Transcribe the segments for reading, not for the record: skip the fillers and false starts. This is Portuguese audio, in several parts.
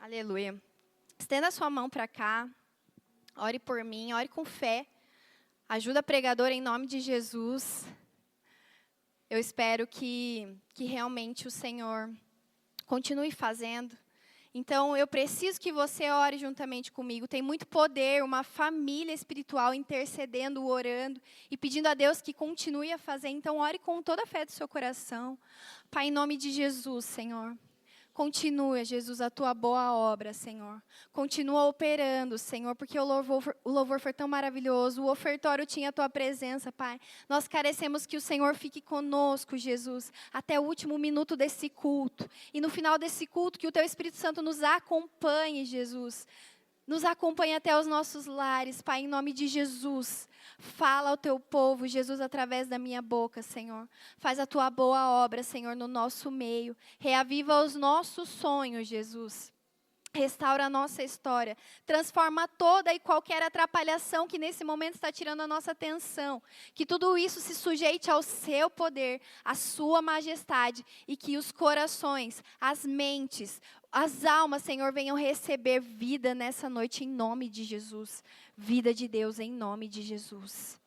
Aleluia. Estenda a sua mão para cá. Ore por mim, ore com fé. Ajuda a pregadora em nome de Jesus. Eu espero que realmente o Senhor continue fazendo. Então, eu preciso que você ore juntamente comigo. Tem muito poder, uma família espiritual intercedendo, orando e pedindo a Deus que continue a fazer. Então, ore com toda a fé do seu coração. Pai, em nome de Jesus, Senhor. Continua, Jesus, a tua boa obra, Senhor. Continua operando, Senhor, porque o louvor foi tão maravilhoso. O ofertório tinha a tua presença, Pai. Nós carecemos que o Senhor fique conosco, Jesus, até o último minuto desse culto. E no final desse culto, que o teu Espírito Santo nos acompanhe, Jesus. Nos acompanhe até os nossos lares, Pai, em nome de Jesus. Fala ao teu povo, Jesus, através da minha boca, Senhor. Faz a tua boa obra, Senhor, no nosso meio. Reaviva os nossos sonhos, Jesus. Restaura a nossa história. Transforma toda e qualquer atrapalhação que nesse momento está tirando a nossa atenção. Que tudo isso se sujeite ao seu poder, à sua majestade. E que os corações, as mentes, as almas, Senhor, venham receber vida nessa noite em nome de Jesus. Vida de Deus em nome de Jesus.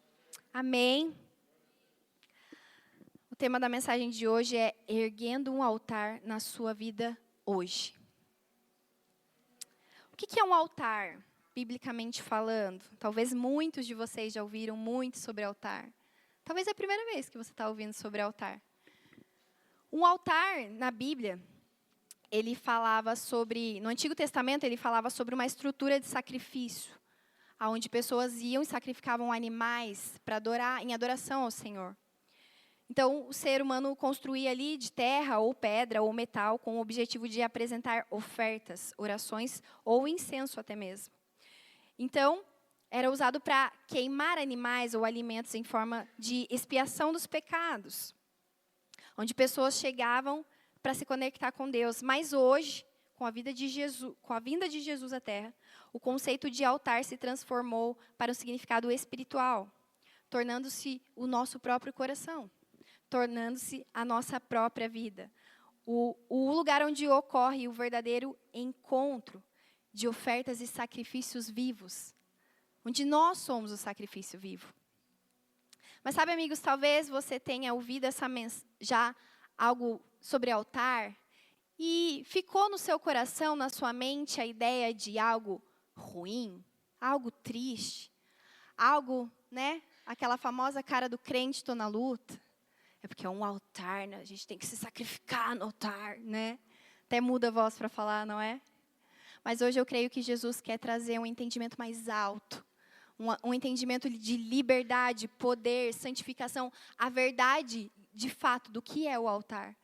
Amém. O tema da mensagem de hoje é erguendo um altar na sua vida hoje. O que é um altar, biblicamente falando? Talvez muitos de vocês já ouviram muito sobre altar. Talvez é a primeira vez que você está ouvindo sobre altar. Um altar, na Bíblia, ele falava sobre... No Antigo Testamento, ele falava sobre uma estrutura de sacrifício, onde pessoas iam e sacrificavam animais para adorar, em adoração ao Senhor. Então, o ser humano construía ali de terra, ou pedra, ou metal, com o objetivo de apresentar ofertas, orações, ou incenso até mesmo. Então, era usado para queimar animais ou alimentos em forma de expiação dos pecados, onde pessoas chegavam para se conectar com Deus. Mas hoje, com a vinda de Jesus à Terra, o conceito de altar se transformou para um significado espiritual, tornando-se o nosso próprio coração. Tornando-se a nossa própria vida. O lugar onde ocorre o verdadeiro encontro de ofertas e sacrifícios vivos. Onde nós somos o sacrifício vivo. Mas sabe, amigos, talvez você tenha ouvido já algo sobre altar e ficou no seu coração, na sua mente, a ideia de algo ruim, algo triste, algo, né? Aquela famosa cara do crente, estou na luta. É porque é um altar, né? A gente tem que se sacrificar no altar, né? Até muda a voz para falar, não é? Mas hoje eu creio que Jesus quer trazer um entendimento mais alto. Um entendimento de liberdade, poder, santificação. A verdade, de fato, do que é o altar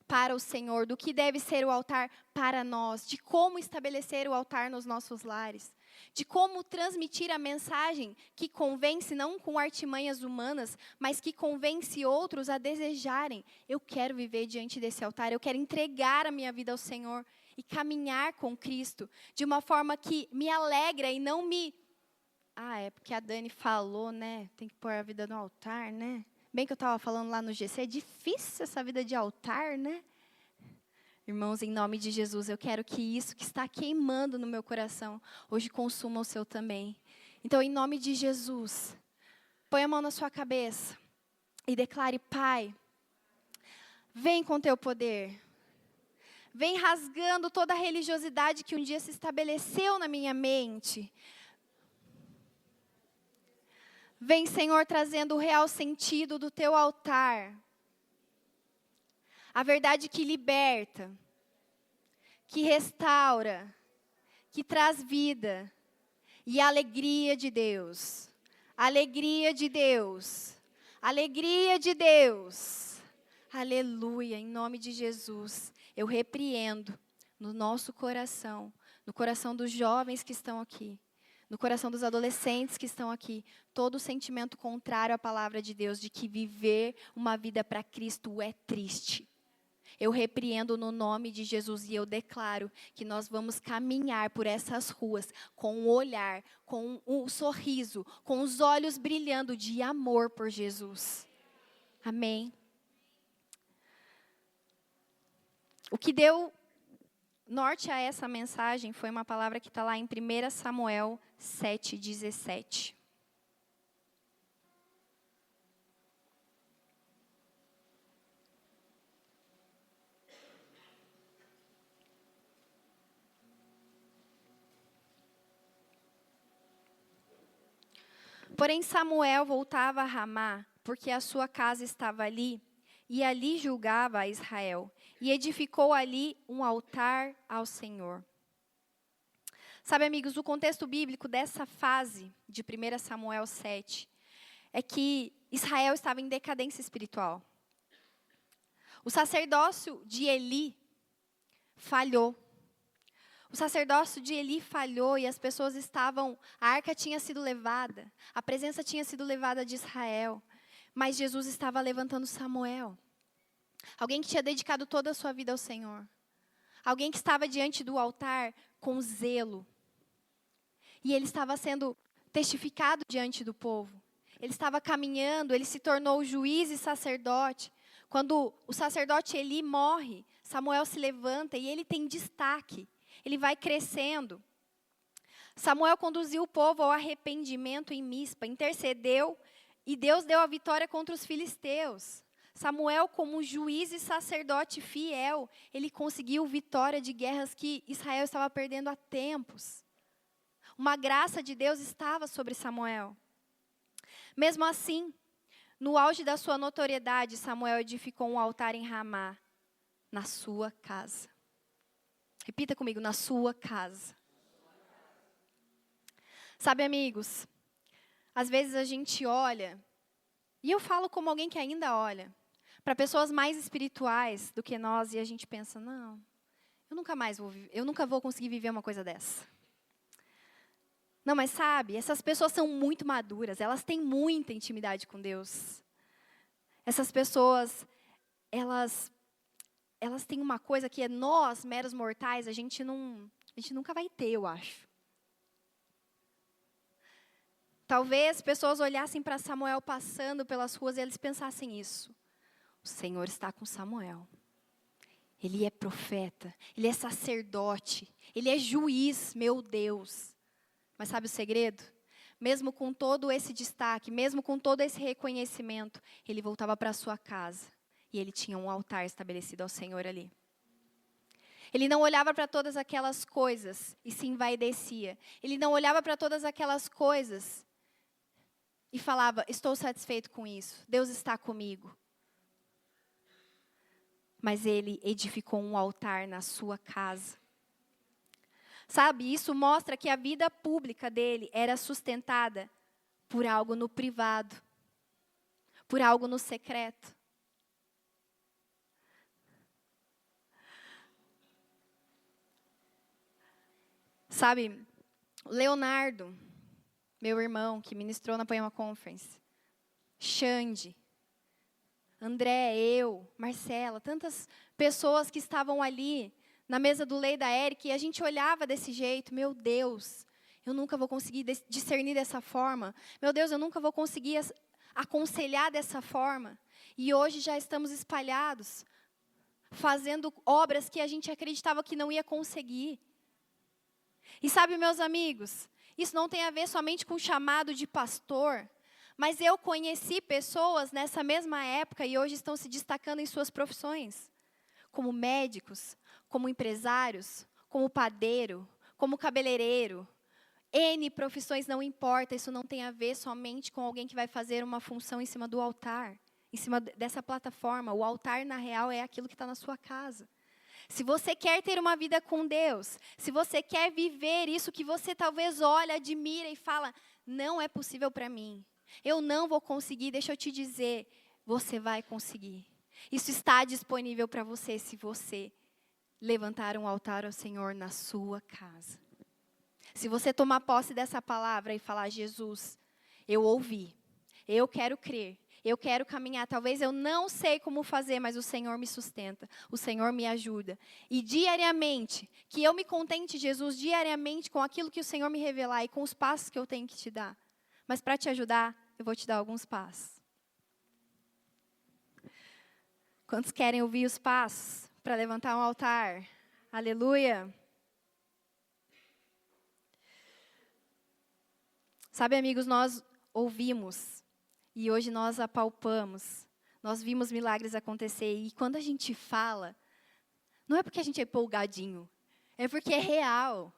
para o Senhor. Do que deve ser o altar para nós. De como estabelecer o altar nos nossos lares. De como transmitir a mensagem que convence, não com artimanhas humanas, mas que convence outros a desejarem. Eu quero viver diante desse altar, eu quero entregar a minha vida ao Senhor e caminhar com Cristo de uma forma que me alegra e não me... é porque a Dani falou, né? Tem que pôr a vida no altar, né? Bem que eu estava falando lá no GC, é difícil essa vida de altar, né? Irmãos, em nome de Jesus, eu quero que isso que está queimando no meu coração, hoje consuma o seu também. Então, em nome de Jesus, põe a mão na sua cabeça e declare: Pai, vem com teu poder. Vem rasgando toda a religiosidade que um dia se estabeleceu na minha mente. Vem, Senhor, trazendo o real sentido do teu altar. A verdade que liberta, que restaura, que traz vida e a alegria de Deus. Alegria de Deus. Alegria de Deus. Aleluia, em nome de Jesus. Eu repreendo no nosso coração, no coração dos jovens que estão aqui, no coração dos adolescentes que estão aqui, todo sentimento contrário à palavra de Deus, de que viver uma vida para Cristo é triste. Eu repreendo no nome de Jesus e eu declaro que nós vamos caminhar por essas ruas com um olhar, com um sorriso, com os olhos brilhando de amor por Jesus. Amém. O que deu norte a essa mensagem foi uma palavra que está lá em 1 Samuel 7:17. Porém, Samuel voltava a Ramá, porque a sua casa estava ali, e ali julgava a Israel, e edificou ali um altar ao Senhor. Sabe, amigos, o contexto bíblico dessa fase de 1 Samuel 7 é que Israel estava em decadência espiritual. O sacerdócio de Eli falhou. O sacerdócio de Eli falhou e as pessoas estavam... A arca tinha sido levada, a presença tinha sido levada de Israel, mas Jesus estava levantando Samuel. Alguém que tinha dedicado toda a sua vida ao Senhor. Alguém que estava diante do altar com zelo. E ele estava sendo testificado diante do povo. Ele estava caminhando, ele se tornou juiz e sacerdote. Quando o sacerdote Eli morre, Samuel se levanta e ele tem destaque. Ele vai crescendo. Samuel conduziu o povo ao arrependimento em Mispa, intercedeu e Deus deu a vitória contra os filisteus. Samuel, como juiz e sacerdote fiel, ele conseguiu vitória de guerras que Israel estava perdendo há tempos. Uma graça de Deus estava sobre Samuel. Mesmo assim, no auge da sua notoriedade, Samuel edificou um altar em Ramá, na sua casa. Repita comigo, na sua casa. Sabe, amigos, às vezes a gente olha, e eu falo como alguém que ainda olha, para pessoas mais espirituais do que nós, e a gente pensa, não, eu nunca vou conseguir viver uma coisa dessa. Não, mas sabe, essas pessoas são muito maduras, elas têm muita intimidade com Deus. Essas pessoas, elas têm uma coisa que é nós, meros mortais, a gente nunca vai ter, eu acho. Talvez pessoas olhassem para Samuel passando pelas ruas e eles pensassem isso. O Senhor está com Samuel. Ele é profeta, ele é sacerdote, ele é juiz, meu Deus. Mas sabe o segredo? Mesmo com todo esse destaque, mesmo com todo esse reconhecimento, ele voltava para a sua casa. E ele tinha um altar estabelecido ao Senhor ali. Ele não olhava para todas aquelas coisas e se envaidecia. Ele não olhava para todas aquelas coisas e falava, estou satisfeito com isso, Deus está comigo. Mas ele edificou um altar na sua casa. Sabe, isso mostra que a vida pública dele era sustentada por algo no privado, por algo no secreto. Sabe, Leonardo, meu irmão, que ministrou na Poema Conference, Xande, André, eu, Marcela, tantas pessoas que estavam ali na mesa do Lei da Eric, e a gente olhava desse jeito, meu Deus, eu nunca vou conseguir discernir dessa forma, meu Deus, eu nunca vou conseguir aconselhar dessa forma. E hoje já estamos espalhados, fazendo obras que a gente acreditava que não ia conseguir. E sabe, meus amigos, isso não tem a ver somente com o chamado de pastor, mas eu conheci pessoas nessa mesma época e hoje estão se destacando em suas profissões, como médicos, como empresários, como padeiro, como cabeleireiro. N profissões, não importa, isso não tem a ver somente com alguém que vai fazer uma função em cima do altar, em cima dessa plataforma. O altar, na real, é aquilo que está na sua casa. Se você quer ter uma vida com Deus, se você quer viver isso que você talvez olha, admira e fala, não é possível para mim, eu não vou conseguir, deixa eu te dizer, você vai conseguir. Isso está disponível para você se você levantar um altar ao Senhor na sua casa. Se você tomar posse dessa palavra e falar, Jesus, eu ouvi, eu quero crer, eu quero caminhar. Talvez eu não sei como fazer, mas o Senhor me sustenta, o Senhor me ajuda. E diariamente, que eu me contente, Jesus, diariamente com aquilo que o Senhor me revelar e com os passos que eu tenho que te dar. Mas para te ajudar, eu vou te dar alguns passos. Quantos querem ouvir os passos para levantar um altar? Aleluia. Sabe, amigos, nós ouvimos e hoje nós apalpamos. Nós vimos milagres acontecer e quando a gente fala, não é porque a gente é empolgadinho, é porque é real.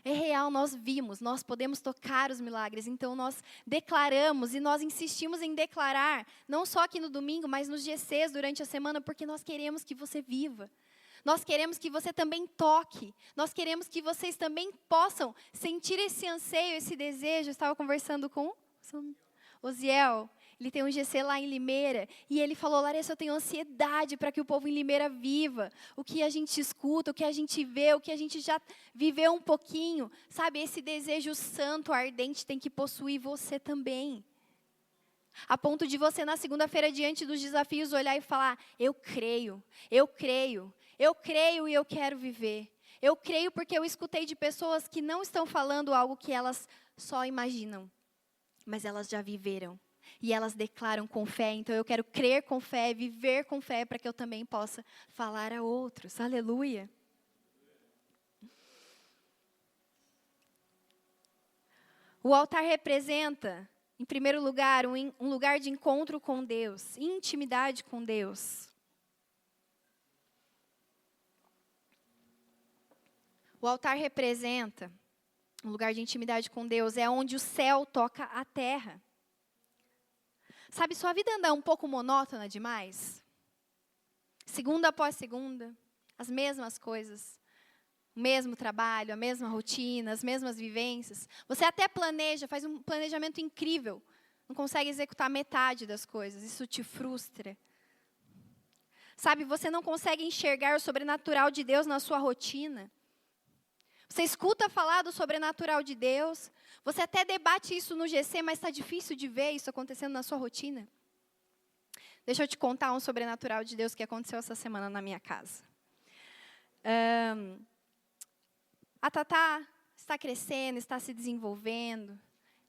É real, nós vimos, nós podemos tocar os milagres. Então, nós declaramos e nós insistimos em declarar, não só aqui no domingo, mas nos GCs durante a semana, porque nós queremos que você viva. Nós queremos que você também toque. Nós queremos que vocês também possam sentir esse anseio, esse desejo. Eu estava conversando com Osiel. Ele tem um GC lá em Limeira. E ele falou, Larissa, eu tenho ansiedade para que o povo em Limeira viva. O que a gente escuta, o que a gente vê, o que a gente já viveu um pouquinho. Sabe, esse desejo santo, ardente, tem que possuir você também. A ponto de você, na segunda-feira, diante dos desafios, olhar e falar, eu creio e eu quero viver. Eu creio porque eu escutei de pessoas que não estão falando algo que elas só imaginam, mas elas já viveram. E elas declaram com fé, então eu quero crer com fé, viver com fé, para que eu também possa falar a outros. Aleluia. O altar representa, em primeiro lugar, um lugar de encontro com Deus, intimidade com Deus. O altar representa um lugar de intimidade com Deus, é onde o céu toca a terra. Sabe, sua vida anda um pouco monótona demais? Segunda após segunda, as mesmas coisas, o mesmo trabalho, a mesma rotina, as mesmas vivências. Você até planeja, faz um planejamento incrível, não consegue executar metade das coisas, isso te frustra. Sabe, você não consegue enxergar o sobrenatural de Deus na sua rotina. Você escuta falar do sobrenatural de Deus, você até debate isso no GC, mas está difícil de ver isso acontecendo na sua rotina. Deixa eu te contar um sobrenatural de Deus que aconteceu essa semana na minha casa. A Tatá está crescendo, está se desenvolvendo,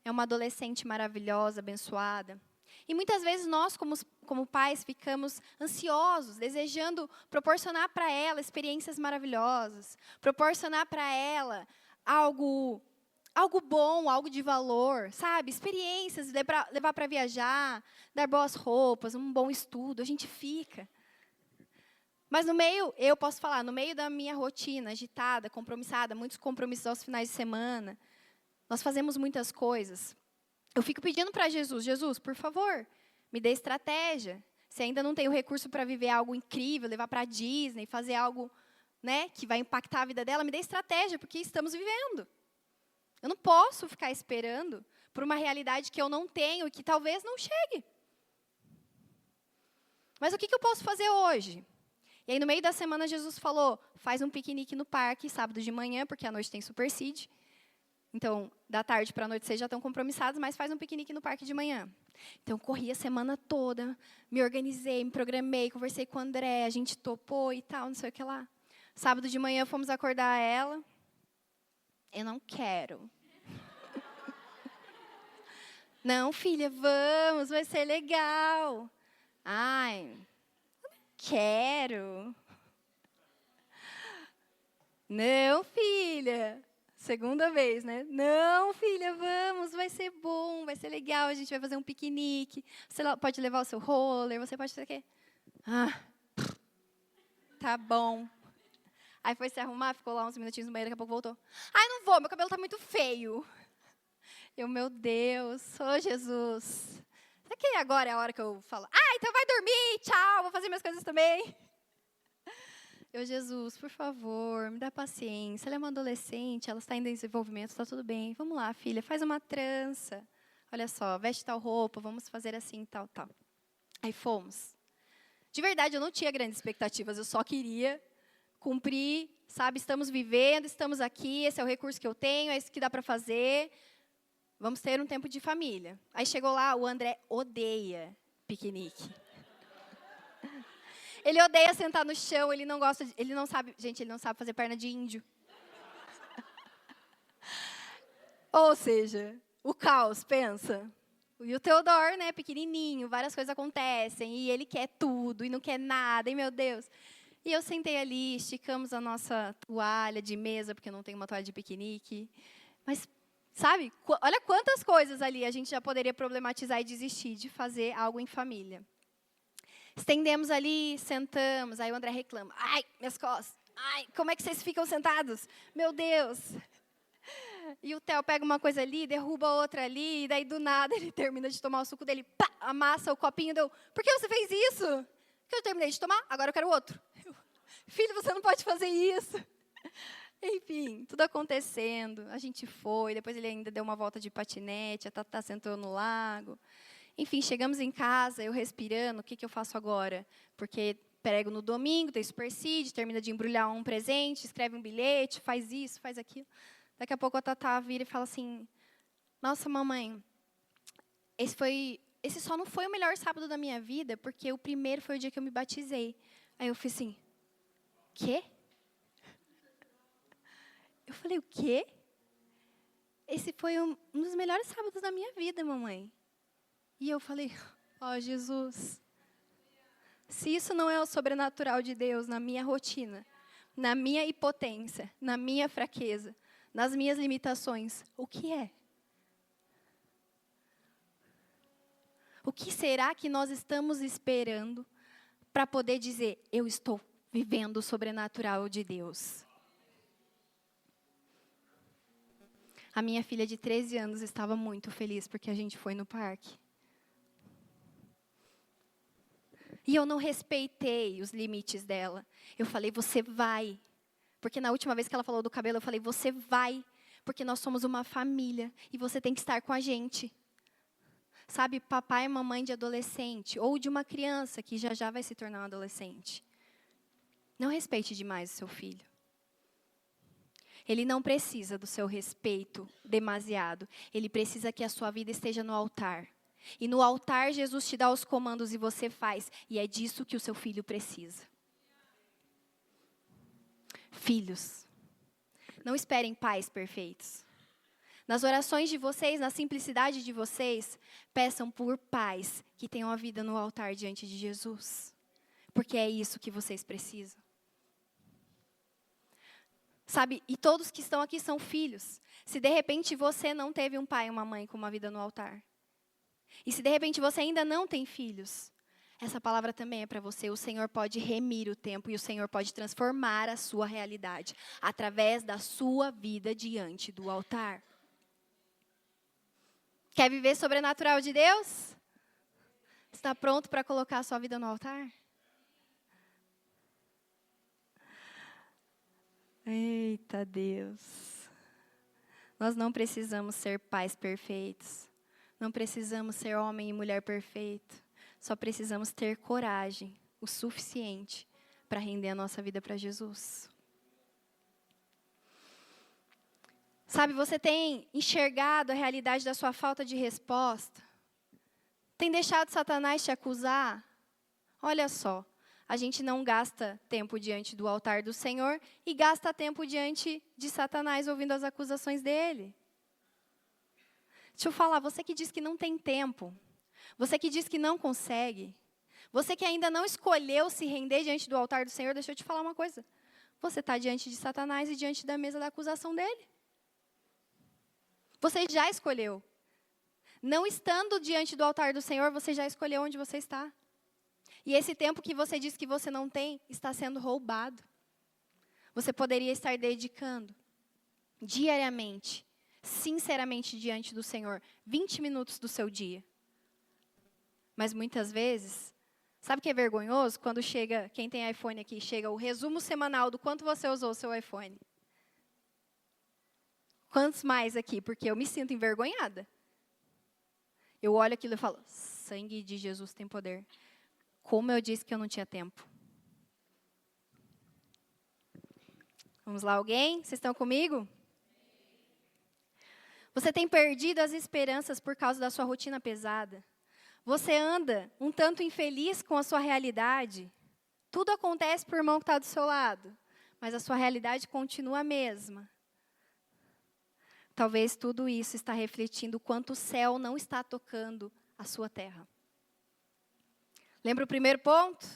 é uma adolescente maravilhosa, abençoada. E muitas vezes nós, como pais, ficamos ansiosos, desejando proporcionar para ela experiências maravilhosas, proporcionar para ela algo bom, algo de valor, sabe? Experiências, levar para viajar, dar boas roupas, um bom estudo, a gente fica. Mas no meio da minha rotina agitada, compromissada, muitos compromissos aos finais de semana, nós fazemos muitas coisas. Eu fico pedindo para Jesus, por favor, me dê estratégia. Se ainda não tenho recurso para viver algo incrível, levar para a Disney, fazer algo, né, que vai impactar a vida dela, me dê estratégia, porque estamos vivendo. Eu não posso ficar esperando por uma realidade que eu não tenho e que talvez não chegue. Mas o que eu posso fazer hoje? E aí, no meio da semana, Jesus falou, faz um piquenique no parque, sábado de manhã, porque à noite tem Super Seed. Então, da tarde para a noite vocês já estão compromissados, mas faz um piquenique no parque de manhã. Então, corri a semana toda, me organizei, me programei, conversei com o André, a gente topou e tal, não sei o que lá. Sábado de manhã fomos acordar ela. Eu não quero. Não, filha, vamos, vai ser legal. Ai, eu não quero. Não, filha. Segunda vez, né? Não, filha, vamos, vai ser bom, vai ser legal, a gente vai fazer um piquenique. Você pode levar o seu roller, você pode fazer o quê? Tá bom. Aí foi se arrumar, ficou lá uns minutinhos no banheiro, daqui a pouco voltou. Ai, não vou, meu cabelo tá muito feio. Meu Deus, Jesus. Será que agora é a hora que eu falo, então vai dormir, tchau, vou fazer minhas coisas também. Jesus, por favor, me dá paciência. Ela é uma adolescente, ela está em desenvolvimento, está tudo bem. Vamos lá, filha, faz uma trança. Olha só, veste tal roupa, vamos fazer assim, tal. Aí fomos. De verdade, eu não tinha grandes expectativas, eu só queria cumprir, sabe? Estamos vivendo, estamos aqui, esse é o recurso que eu tenho, é isso que dá para fazer. Vamos ter um tempo de família. Aí chegou lá, o André odeia piquenique. Ele odeia sentar no chão, ele não sabe fazer perna de índio. Ou seja, o caos, pensa. E o Teodoro, né, pequenininho, várias coisas acontecem, e ele quer tudo, e não quer nada, e meu Deus. E eu sentei ali, esticamos a nossa toalha de mesa, porque eu não tenho uma toalha de piquenique. Mas, sabe, olha quantas coisas ali a gente já poderia problematizar e desistir de fazer algo em família. Estendemos ali, sentamos, aí o André reclama. Ai, minhas costas. Ai, como é que vocês ficam sentados? Meu Deus. E o Theo pega uma coisa ali, derruba outra ali, e daí do nada ele termina de tomar o suco dele, pá, amassa o copinho, deu, por que você fez isso? Porque eu terminei de tomar, agora eu quero outro. Filho, você não pode fazer isso. Enfim, tudo acontecendo, a gente foi, depois ele ainda deu uma volta de patinete, a Tatá sentou no lago. Enfim, chegamos em casa, eu respirando, o que eu faço agora? Porque prego no domingo, tem Superseed, termina de embrulhar um presente, escreve um bilhete, faz isso, faz aquilo. Daqui a pouco a Tatá vira e fala assim, nossa, mamãe, esse só não foi o melhor sábado da minha vida, porque o primeiro foi o dia que eu me batizei. Aí eu fiz assim, quê? Eu falei, o quê? Esse foi um dos melhores sábados da minha vida, mamãe. E eu falei, ó, Jesus, se isso não é o sobrenatural de Deus na minha rotina, na minha impotência, na minha fraqueza, nas minhas limitações, o que é? O que será que nós estamos esperando para poder dizer, eu estou vivendo o sobrenatural de Deus? A minha filha de 13 anos estava muito feliz porque a gente foi no parque. E eu não respeitei os limites dela. Eu falei, você vai. Porque na última vez que ela falou do cabelo, eu falei, você vai. Porque nós somos uma família e você tem que estar com a gente. Sabe, papai e mamãe de adolescente, ou de uma criança que já vai se tornar um adolescente. Não respeite demais o seu filho. Ele não precisa do seu respeito demasiado. Ele precisa que a sua vida esteja no altar. E no altar, Jesus te dá os comandos e você faz. E é disso que o seu filho precisa. Filhos, não esperem pais perfeitos. Nas orações de vocês, na simplicidade de vocês, peçam por pais que tenham a vida no altar diante de Jesus. Porque é isso que vocês precisam. Sabe, e todos que estão aqui são filhos. Se de repente você não teve um pai e uma mãe com uma vida no altar. E se de repente você ainda não tem filhos, essa palavra também é para você. O Senhor pode remir o tempo e o Senhor pode transformar a sua realidade através da sua vida diante do altar. Quer viver sobrenatural de Deus? Está pronto para colocar a sua vida no altar? Eita Deus. Nós não precisamos ser pais perfeitos. Não precisamos ser homem e mulher perfeito. Só precisamos ter coragem o suficiente para render a nossa vida para Jesus. Sabe, você tem enxergado a realidade da sua falta de resposta? Tem deixado Satanás te acusar? Olha só, a gente não gasta tempo diante do altar do Senhor e gasta tempo diante de Satanás ouvindo as acusações dele. Deixa eu falar, você que diz que não tem tempo, você que diz que não consegue, você que ainda não escolheu se render diante do altar do Senhor, deixa eu te falar uma coisa. Você está diante de Satanás e diante da mesa da acusação dele. Você já escolheu. Não estando diante do altar do Senhor, você já escolheu onde você está. E esse tempo que você diz que você não tem, está sendo roubado. Você poderia estar dedicando diariamente, sinceramente diante do Senhor, 20 minutos do seu dia. Mas muitas vezes, sabe o que é vergonhoso? Quando chega, quem tem iPhone aqui, chega o resumo semanal do quanto você usou o seu iPhone. Quantos mais aqui? Porque eu me sinto envergonhada. Eu olho aquilo e falo, sangue de Jesus tem poder. Como eu disse que eu não tinha tempo. Vamos lá, alguém? Vocês estão comigo? Você tem perdido as esperanças por causa da sua rotina pesada. Você anda um tanto infeliz com a sua realidade. Tudo acontece por irmão que está do seu lado. Mas a sua realidade continua a mesma. Talvez tudo isso está refletindo o quanto o céu não está tocando a sua terra. Lembra o primeiro ponto?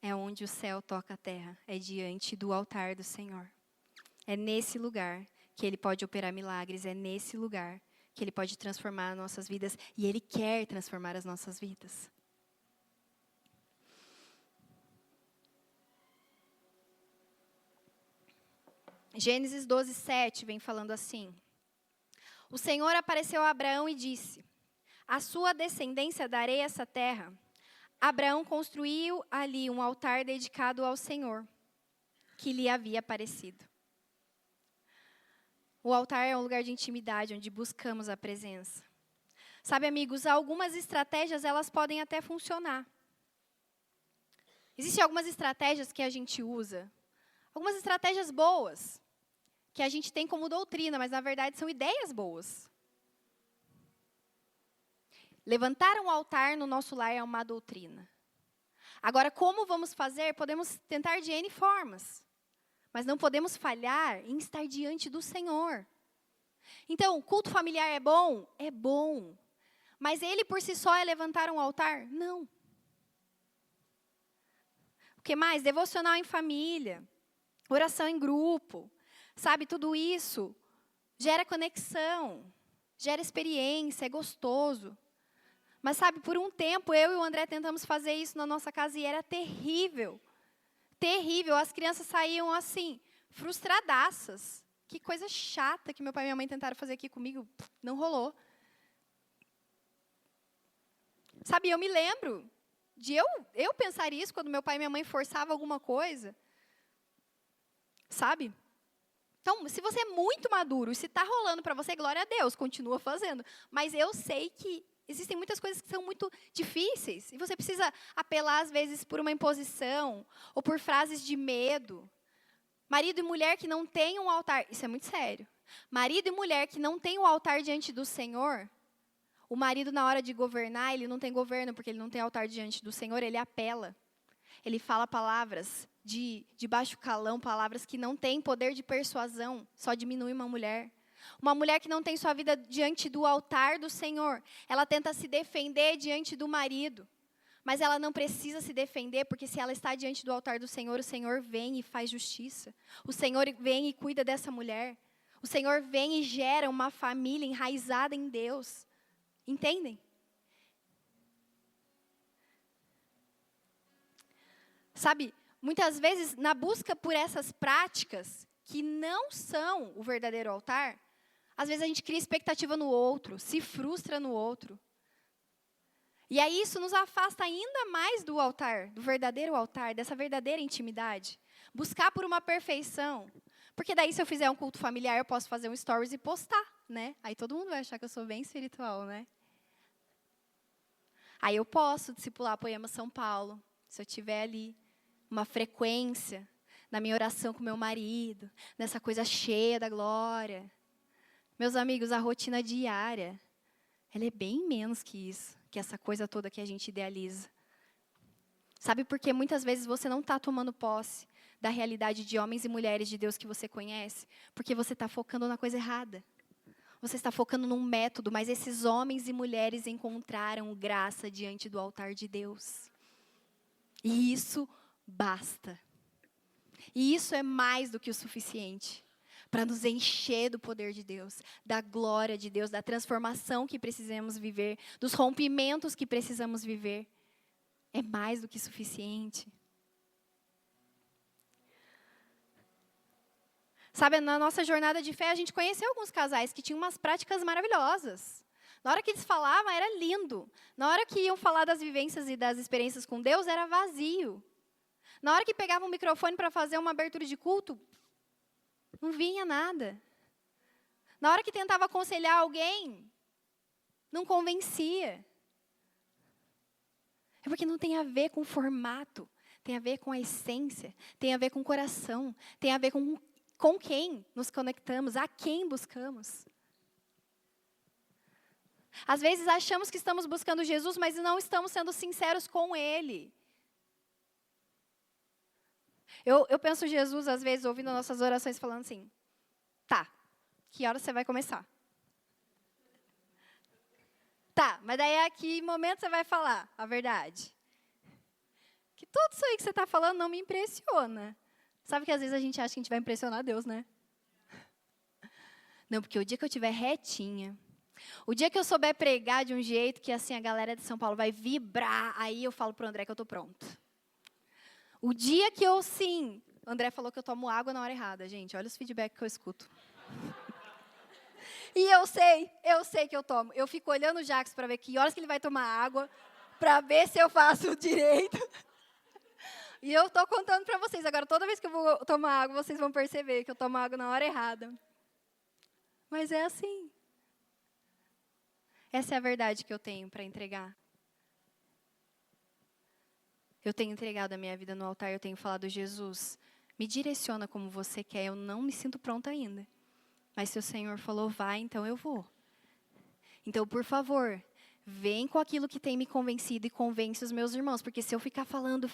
é onde o céu toca a terra, é diante do altar do Senhor. É nesse lugar que Ele pode operar milagres, é nesse lugar que Ele pode transformar as nossas vidas, e Ele quer transformar as nossas vidas. Gênesis 12, 7 vem falando assim: o Senhor apareceu a Abraão e disse: à sua descendência darei essa terra. Abraão construiu ali um altar dedicado ao Senhor, que lhe havia aparecido. O altar é um lugar de intimidade, onde buscamos a presença. Sabe, amigos, algumas estratégias, elas podem até funcionar. Existem algumas estratégias que a gente usa, algumas estratégias boas, que a gente tem como doutrina, mas na verdade são ideias boas. Levantar um altar no nosso lar é uma doutrina. Agora, como vamos fazer? Podemos tentar de N formas, mas não podemos falhar em estar diante do Senhor. Então, o culto familiar é bom? É bom. Mas ele por si só é levantar um altar? Não. O que mais? Devocional em família, oração em grupo, sabe? Tudo isso gera conexão, gera experiência, é gostoso. Mas sabe, por um tempo, eu e o André tentamos fazer isso na nossa casa e era terrível. Terrível. As crianças saíam assim, frustradaças. Que coisa chata que meu pai e minha mãe tentaram fazer aqui comigo. Não rolou. Sabe, eu me lembro de eu pensar isso quando meu pai e minha mãe forçavam alguma coisa. Sabe? Então, se você é muito maduro e se está rolando para você, glória a Deus, continua fazendo. Mas eu sei que existem muitas coisas que são muito difíceis. E você precisa apelar, às vezes, por uma imposição ou por frases de medo. Marido e mulher que não têm um altar, isso é muito sério. Marido e mulher que não têm um altar diante do Senhor, o marido, na hora de governar, ele não tem governo, porque ele não tem altar diante do Senhor, ele apela. Ele fala palavras de baixo calão, palavras que não têm poder de persuasão, só diminui uma mulher. Uma mulher que não tem sua vida diante do altar do Senhor, ela tenta se defender diante do marido. Mas ela não precisa se defender, porque se ela está diante do altar do Senhor, o Senhor vem e faz justiça. O Senhor vem e cuida dessa mulher. O Senhor vem e gera uma família enraizada em Deus. Entendem? Sabe, muitas vezes, na busca por essas práticas, que não são o verdadeiro altar, às vezes a gente cria expectativa no outro, se frustra no outro. E aí isso nos afasta ainda mais do altar, do verdadeiro altar, dessa verdadeira intimidade. Buscar por uma perfeição. Porque daí, se eu fizer um culto familiar, eu posso fazer um stories e postar, né? Aí todo mundo vai achar que eu sou bem espiritual, né? Aí eu posso discipular Poema São Paulo, se eu tiver ali uma frequência na minha oração com meu marido, nessa coisa cheia da glória. Meus amigos, a rotina diária, ela é bem menos que isso, que essa coisa toda que a gente idealiza. Sabe por que muitas vezes você não está tomando posse da realidade de homens e mulheres de Deus que você conhece? Porque você está focando na coisa errada. Você está focando num método, mas esses homens e mulheres encontraram graça diante do altar de Deus. E isso basta. E isso é mais do que o suficiente para nos encher do poder de Deus, da glória de Deus, da transformação que precisamos viver, dos rompimentos que precisamos viver. É mais do que suficiente. Sabe, na nossa jornada de fé, a gente conheceu alguns casais que tinham umas práticas maravilhosas. Na hora que eles falavam, era lindo. Na hora que iam falar das vivências e das experiências com Deus, era vazio. Na hora que pegavam o microfone para fazer uma abertura de culto, não vinha nada. Na hora que tentava aconselhar alguém, não convencia. É porque não tem a ver com o formato, tem a ver com a essência, tem a ver com o coração, tem a ver com quem nos conectamos, a quem buscamos. Às vezes achamos que estamos buscando Jesus, mas não estamos sendo sinceros com Ele. Eu penso Jesus, às vezes, ouvindo nossas orações, falando assim, tá, que hora você vai começar? Tá, mas daí a que momento você vai falar a verdade? tudo isso aí que você está falando não me impressiona. Sabe que às vezes a gente acha que a gente vai impressionar Deus, né? Não, porque o dia que eu estiver retinha, o dia que eu souber pregar de um jeito que assim a galera de São Paulo vai vibrar, aí eu falo pro André que eu tô pronto. O dia que eu, sim, o André falou que eu tomo água na hora errada, gente, olha os feedbacks que eu escuto. E eu sei que eu tomo. Eu fico olhando o Jacques para ver que horas que ele vai tomar água, para ver se eu faço direito. E eu tô contando para vocês. Agora, toda vez que eu vou tomar água, vocês vão perceber que eu tomo água na hora errada. Mas é assim. Essa é a verdade que eu tenho para entregar. Eu tenho entregado a minha vida no altar, eu tenho falado, Jesus, me direciona como você quer, eu não me sinto pronta ainda. Mas se o Senhor falou, vai, então eu vou. Então, por favor, vem com aquilo que tem me convencido e convence os meus irmãos. Porque se eu ficar falando,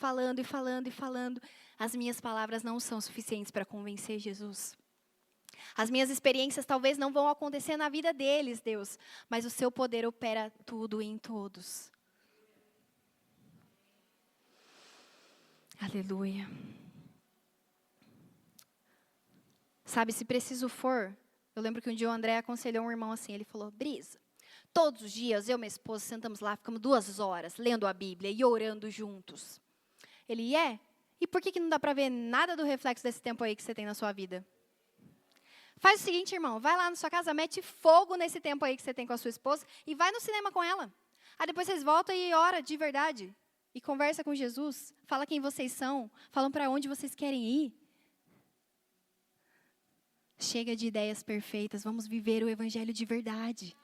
as minhas palavras não são suficientes para convencer Jesus. As minhas experiências talvez não vão acontecer na vida deles, Deus. Mas o seu poder opera tudo em todos. Aleluia. Sabe, se preciso for, eu lembro que um dia o André aconselhou um irmão assim, ele falou, Brisa, todos os dias eu e minha esposa sentamos lá, ficamos 2 horas lendo a Bíblia e orando juntos. Ele, e por que não dá para ver nada do reflexo desse tempo aí que você tem na sua vida? Faz o seguinte, irmão, vai lá na sua casa, mete fogo nesse tempo aí que você tem com a sua esposa e vai no cinema com ela. Aí depois vocês voltam e ora de verdade. E conversa com Jesus, fala quem vocês são, falam para onde vocês querem ir. Chega de ideias perfeitas, vamos viver o evangelho de verdade.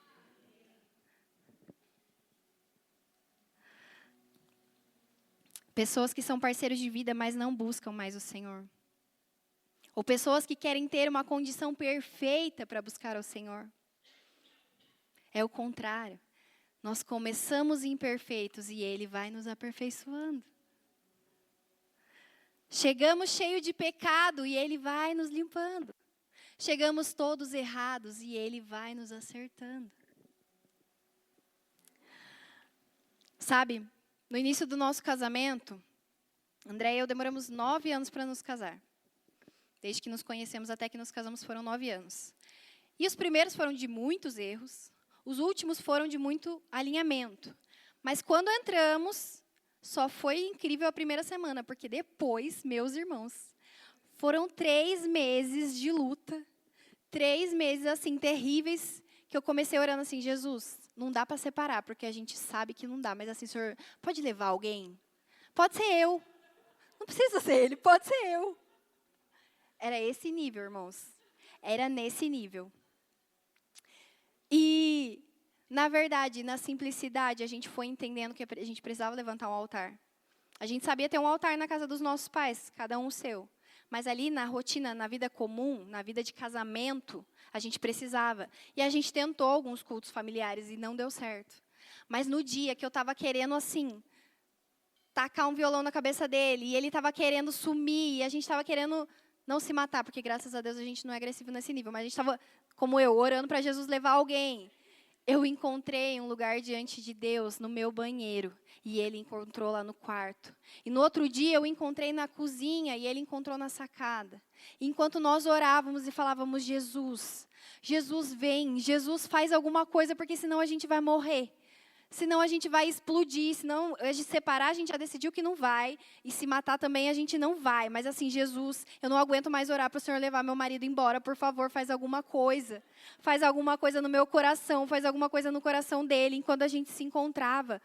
Pessoas que são parceiros de vida, mas não buscam mais o Senhor. Ou pessoas que querem ter uma condição perfeita para buscar o Senhor. É o contrário. Nós começamos imperfeitos e Ele vai nos aperfeiçoando. Chegamos cheios de pecado e Ele vai nos limpando. Chegamos todos errados e Ele vai nos acertando. Sabe, no início do nosso casamento, André e eu demoramos 9 anos para nos casar. Desde que nos conhecemos até que nos casamos foram 9 anos. E os primeiros foram de muitos erros, os últimos foram de muito alinhamento. Mas quando entramos, só foi incrível a primeira semana, porque depois, meus irmãos, foram 3 meses de luta, 3 meses assim terríveis, que eu comecei orando assim, Jesus, não dá para separar, porque a gente sabe que não dá, mas assim, Senhor, pode levar alguém? Pode ser eu. Não precisa ser ele, pode ser eu. Era esse nível, irmãos. Era nesse nível. E, na verdade, na simplicidade, a gente foi entendendo que a gente precisava levantar um altar. A gente sabia ter um altar na casa dos nossos pais, cada um o seu. Mas ali na rotina, na vida comum, na vida de casamento, a gente precisava. E a gente tentou alguns cultos familiares e não deu certo. Mas no dia que eu estava querendo, assim, tacar um violão na cabeça dele, e ele estava querendo sumir, e a gente estava querendo não se matar, porque graças a Deus a gente não é agressivo nesse nível, mas a gente estava, como eu, orando para Jesus levar alguém. Eu encontrei um lugar diante de Deus no meu banheiro, e ele encontrou lá no quarto. E no outro dia eu encontrei na cozinha, e ele encontrou na sacada. E enquanto nós orávamos e falávamos, Jesus, Jesus vem, Jesus faz alguma coisa, porque senão a gente vai morrer. Senão a gente vai explodir, senão a gente separar, a gente já decidiu que não vai, e se matar também a gente não vai. Mas assim, Jesus, eu não aguento mais orar para o Senhor levar meu marido embora, por favor, faz alguma coisa. Faz alguma coisa no meu coração, faz alguma coisa no coração dele. Enquanto a gente se encontrava,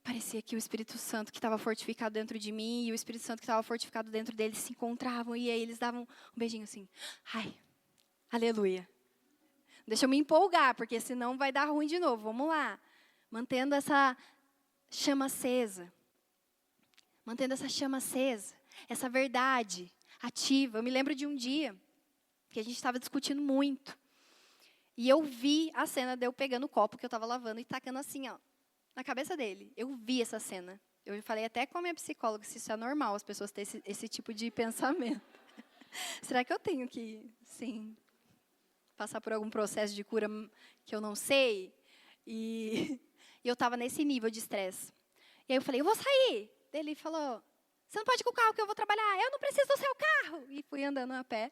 parecia que o Espírito Santo que estava fortificado dentro de mim e o Espírito Santo que estava fortificado dentro dele se encontravam, e aí eles davam um beijinho assim, ai, aleluia. Deixa eu me empolgar, porque senão vai dar ruim de novo, vamos lá. Mantendo essa chama acesa. Mantendo essa chama acesa. Essa verdade ativa. Eu me lembro de um dia que a gente estava discutindo muito. E eu vi a cena de eu pegando o copo que eu estava lavando e tacando assim, ó, na cabeça dele. Eu vi essa cena. Eu falei até com a minha psicóloga se isso é normal, as pessoas terem esse tipo de pensamento. Será que eu tenho que, sim, passar por algum processo de cura que eu não sei? E eu estava nesse nível de estresse. E aí eu falei, eu vou sair. Ele falou, Você não pode ir com o carro que eu vou trabalhar. Eu não preciso do seu carro. E fui andando a pé.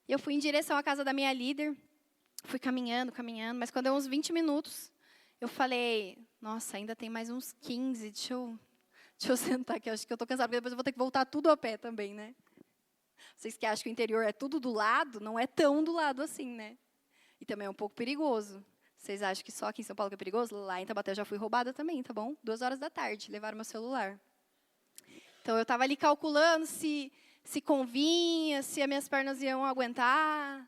E eu fui em direção à casa da minha líder. Fui caminhando. Mas quando deu uns 20 minutos, eu falei, nossa, ainda tem mais uns 15. Deixa eu sentar aqui. Acho que eu estou cansada, porque depois eu vou ter que voltar tudo a pé também, né? Vocês que acham que o interior é tudo do lado, não é tão do lado assim, né? E também é um pouco perigoso. Vocês acham que só aqui em São Paulo que é perigoso? Lá em Taubaté eu já fui roubada também, tá bom? 2 horas da tarde, levaram meu celular. Então, eu estava ali calculando se convinha, se as minhas pernas iam aguentar.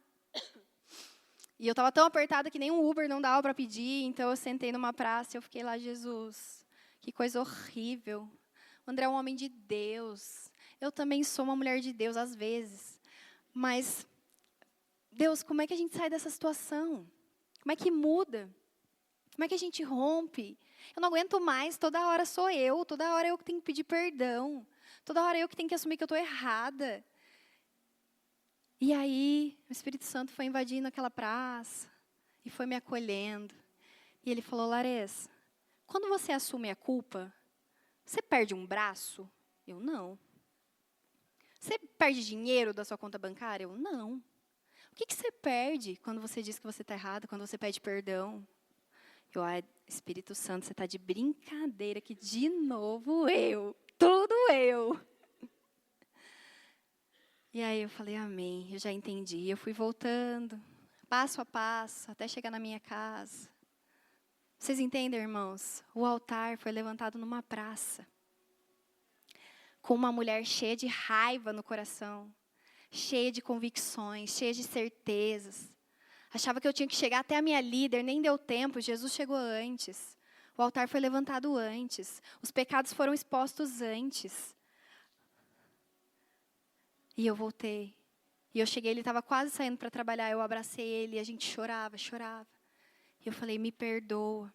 E eu estava tão apertada que nem um Uber não dava para pedir. Então, eu sentei numa praça e eu fiquei lá, Jesus, que coisa horrível. O André é um homem de Deus. Eu também sou uma mulher de Deus, às vezes. Mas, Deus, como é que a gente sai dessa situação? Como é que muda? Como é que a gente rompe? Eu não aguento mais, toda hora sou eu, toda hora eu que tenho que pedir perdão, toda hora eu que tenho que assumir que eu estou errada. E aí, o Espírito Santo foi invadindo aquela praça e foi me acolhendo. E ele falou, Larissa, quando você assume a culpa, você perde um braço? Eu, não. Você perde dinheiro da sua conta bancária? Eu, não. O que você perde quando você diz que você está errado, quando você pede perdão? Eu, Espírito Santo, você está de brincadeira que de novo tudo eu. E aí eu falei, amém, eu já entendi. Eu fui voltando, passo a passo, até chegar na minha casa. Vocês entendem, irmãos? O altar foi levantado numa praça, com uma mulher cheia de raiva no coração, cheia de convicções, cheia de certezas. Achava que eu tinha que chegar até a minha líder, nem deu tempo, Jesus chegou antes. O altar foi levantado antes. Os pecados foram expostos antes. E eu voltei. E eu cheguei, ele estava quase saindo para trabalhar, eu abracei ele, e a gente chorava. E eu falei, me perdoa.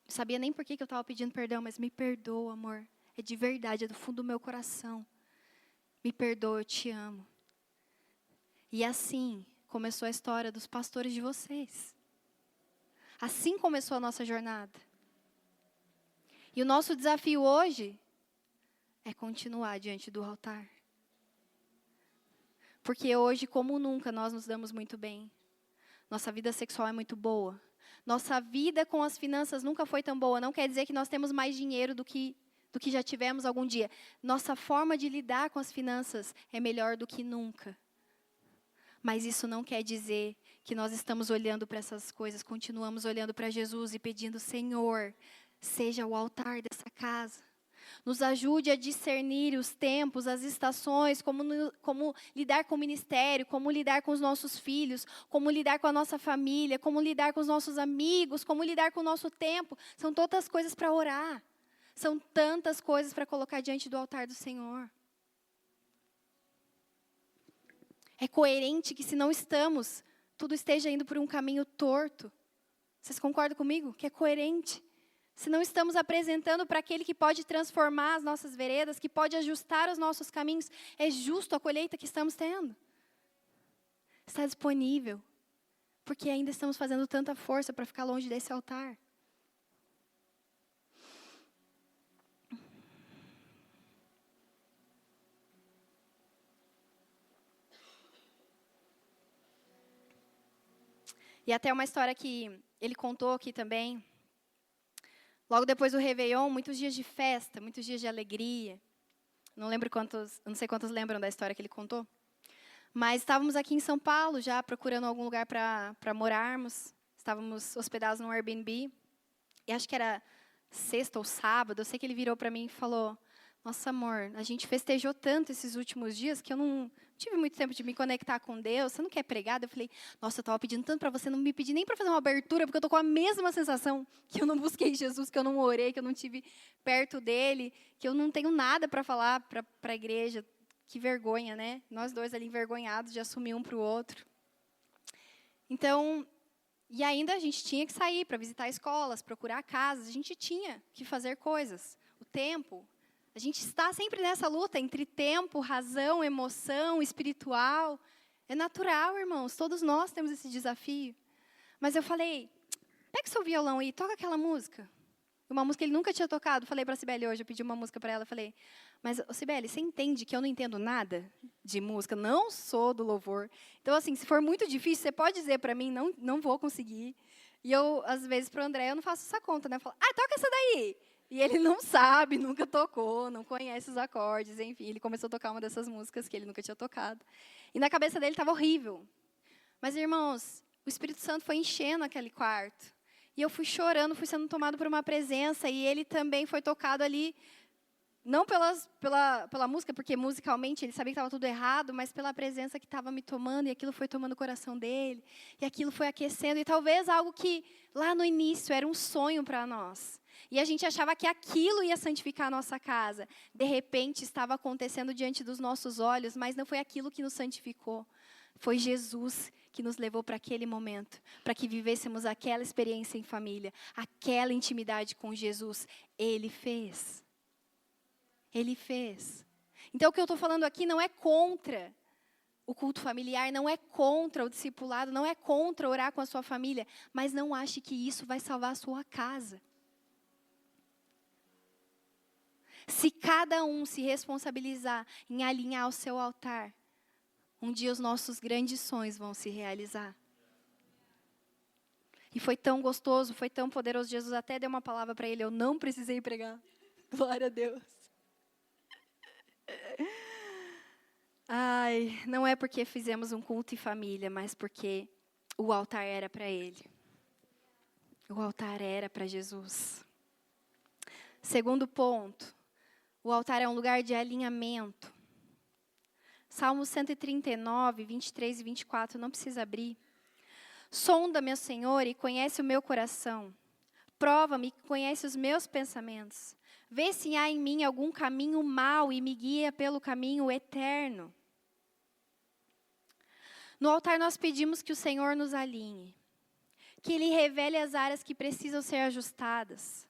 Não sabia nem por que eu estava pedindo perdão, mas me perdoa, amor. É de verdade, é do fundo do meu coração. Me perdoa, eu te amo. E assim começou a história dos pastores de vocês. Assim começou a nossa jornada. E o nosso desafio hoje é continuar diante do altar. Porque hoje, como nunca, nós nos damos muito bem. Nossa vida sexual é muito boa. Nossa vida com as finanças nunca foi tão boa. Não quer dizer que nós temos mais dinheiro do que já tivemos algum dia. Nossa forma de lidar com as finanças é melhor do que nunca. Mas isso não quer dizer que nós estamos olhando para essas coisas, continuamos olhando para Jesus e pedindo, Senhor, seja o altar dessa casa. Nos ajude a discernir os tempos, as estações, como lidar com o ministério, como lidar com os nossos filhos, como lidar com a nossa família, como lidar com os nossos amigos, como lidar com o nosso tempo. São tantas coisas para orar. São tantas coisas para colocar diante do altar do Senhor. É coerente que se não estamos, tudo esteja indo por um caminho torto. Vocês concordam comigo? Que é coerente. Se não estamos apresentando para aquele que pode transformar as nossas veredas, que pode ajustar os nossos caminhos, é justo a colheita que estamos tendo. Está disponível. Porque ainda estamos fazendo tanta força para ficar longe desse altar. E até uma história que ele contou aqui também. Logo depois do Réveillon, muitos dias de festa, muitos dias de alegria. Não sei quantos lembram da história que ele contou. Mas estávamos aqui em São Paulo já procurando algum lugar para morarmos. Estávamos hospedados num Airbnb. E acho que era sexta ou sábado. Eu sei que ele virou para mim e falou, nossa, amor, a gente festejou tanto esses últimos dias que eu não tive muito tempo de me conectar com Deus. Você não quer pregar? Eu falei, nossa, eu estava pedindo tanto para você não me pedir nem para fazer uma abertura, porque eu estou com a mesma sensação que eu não busquei Jesus, que eu não orei, que eu não estive perto dele, que eu não tenho nada para falar para a igreja. Que vergonha, né? Nós dois ali envergonhados de assumir um para o outro. Então, e ainda a gente tinha que sair para visitar escolas, procurar casas, a gente tinha que fazer coisas. O tempo, a gente está sempre nessa luta entre tempo, razão, emoção, espiritual. É natural, irmãos, todos nós temos esse desafio. Mas eu falei, pega seu violão e toca aquela música. Uma música que ele nunca tinha tocado. Falei para a Cibele hoje, eu pedi uma música para ela, falei, Mas, Cibele, você entende que eu não entendo nada de música? Não sou do louvor. Então, assim, se for muito difícil, você pode dizer para mim, não vou conseguir. E eu, às vezes, para o André, eu não faço essa conta, né? Eu falo, toca essa daí. E ele não sabe, nunca tocou, não conhece os acordes, enfim. Ele começou a tocar uma dessas músicas que ele nunca tinha tocado. E na cabeça dele estava horrível. Mas, irmãos, o Espírito Santo foi enchendo aquele quarto. E eu fui chorando, fui sendo tomado por uma presença. E ele também foi tocado ali, não pela música, porque musicalmente ele sabia que estava tudo errado, mas pela presença que estava me tomando, e aquilo foi tomando o coração dele, e aquilo foi aquecendo, e talvez algo que lá no início era um sonho para nós. E a gente achava que aquilo ia santificar a nossa casa. De repente, estava acontecendo diante dos nossos olhos, mas não foi aquilo que nos santificou. Foi Jesus que nos levou para aquele momento, para que vivêssemos aquela experiência em família, aquela intimidade com Jesus. Ele fez. Ele fez. Então, o que eu estou falando aqui não é contra o culto familiar, não é contra o discipulado, não é contra orar com a sua família, mas não ache que isso vai salvar a sua casa. Se cada um se responsabilizar em alinhar o seu altar, um dia os nossos grandes sonhos vão se realizar. E foi tão gostoso, foi tão poderoso. Jesus até deu uma palavra para ele, eu não precisei pregar. Glória a Deus. Ai, não é porque fizemos um culto em família, mas porque o altar era para Ele. O altar era para Jesus. Segundo ponto, o altar é um lugar de alinhamento. Salmo 139, 23 e 24, não precisa abrir. Sonda, meu Senhor, e conhece o meu coração. Prova-me e conhece os meus pensamentos. Vê se há em mim algum caminho mau e me guia pelo caminho eterno. No altar nós pedimos que o Senhor nos alinhe. Que Ele revele as áreas que precisam ser ajustadas.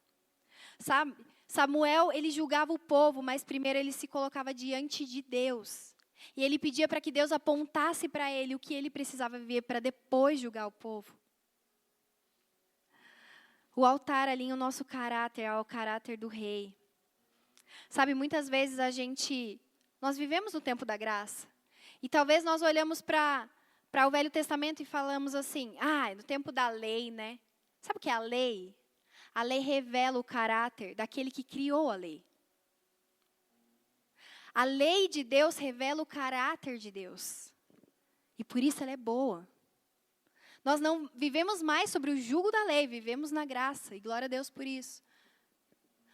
Sabe, Samuel, ele julgava o povo, mas primeiro ele se colocava diante de Deus. E ele pedia para que Deus apontasse para ele o que ele precisava viver para depois julgar o povo. O altar alinha o nosso caráter ao caráter do rei. Sabe, muitas vezes nós vivemos no tempo da graça. E talvez nós olhamos para o Velho Testamento e falamos assim, no tempo da lei, né? Sabe o que é a lei? A lei revela o caráter daquele que criou a lei. A lei de Deus revela o caráter de Deus. E por isso ela é boa. Nós não vivemos mais sobre o jugo da lei, vivemos na graça, e glória a Deus por isso.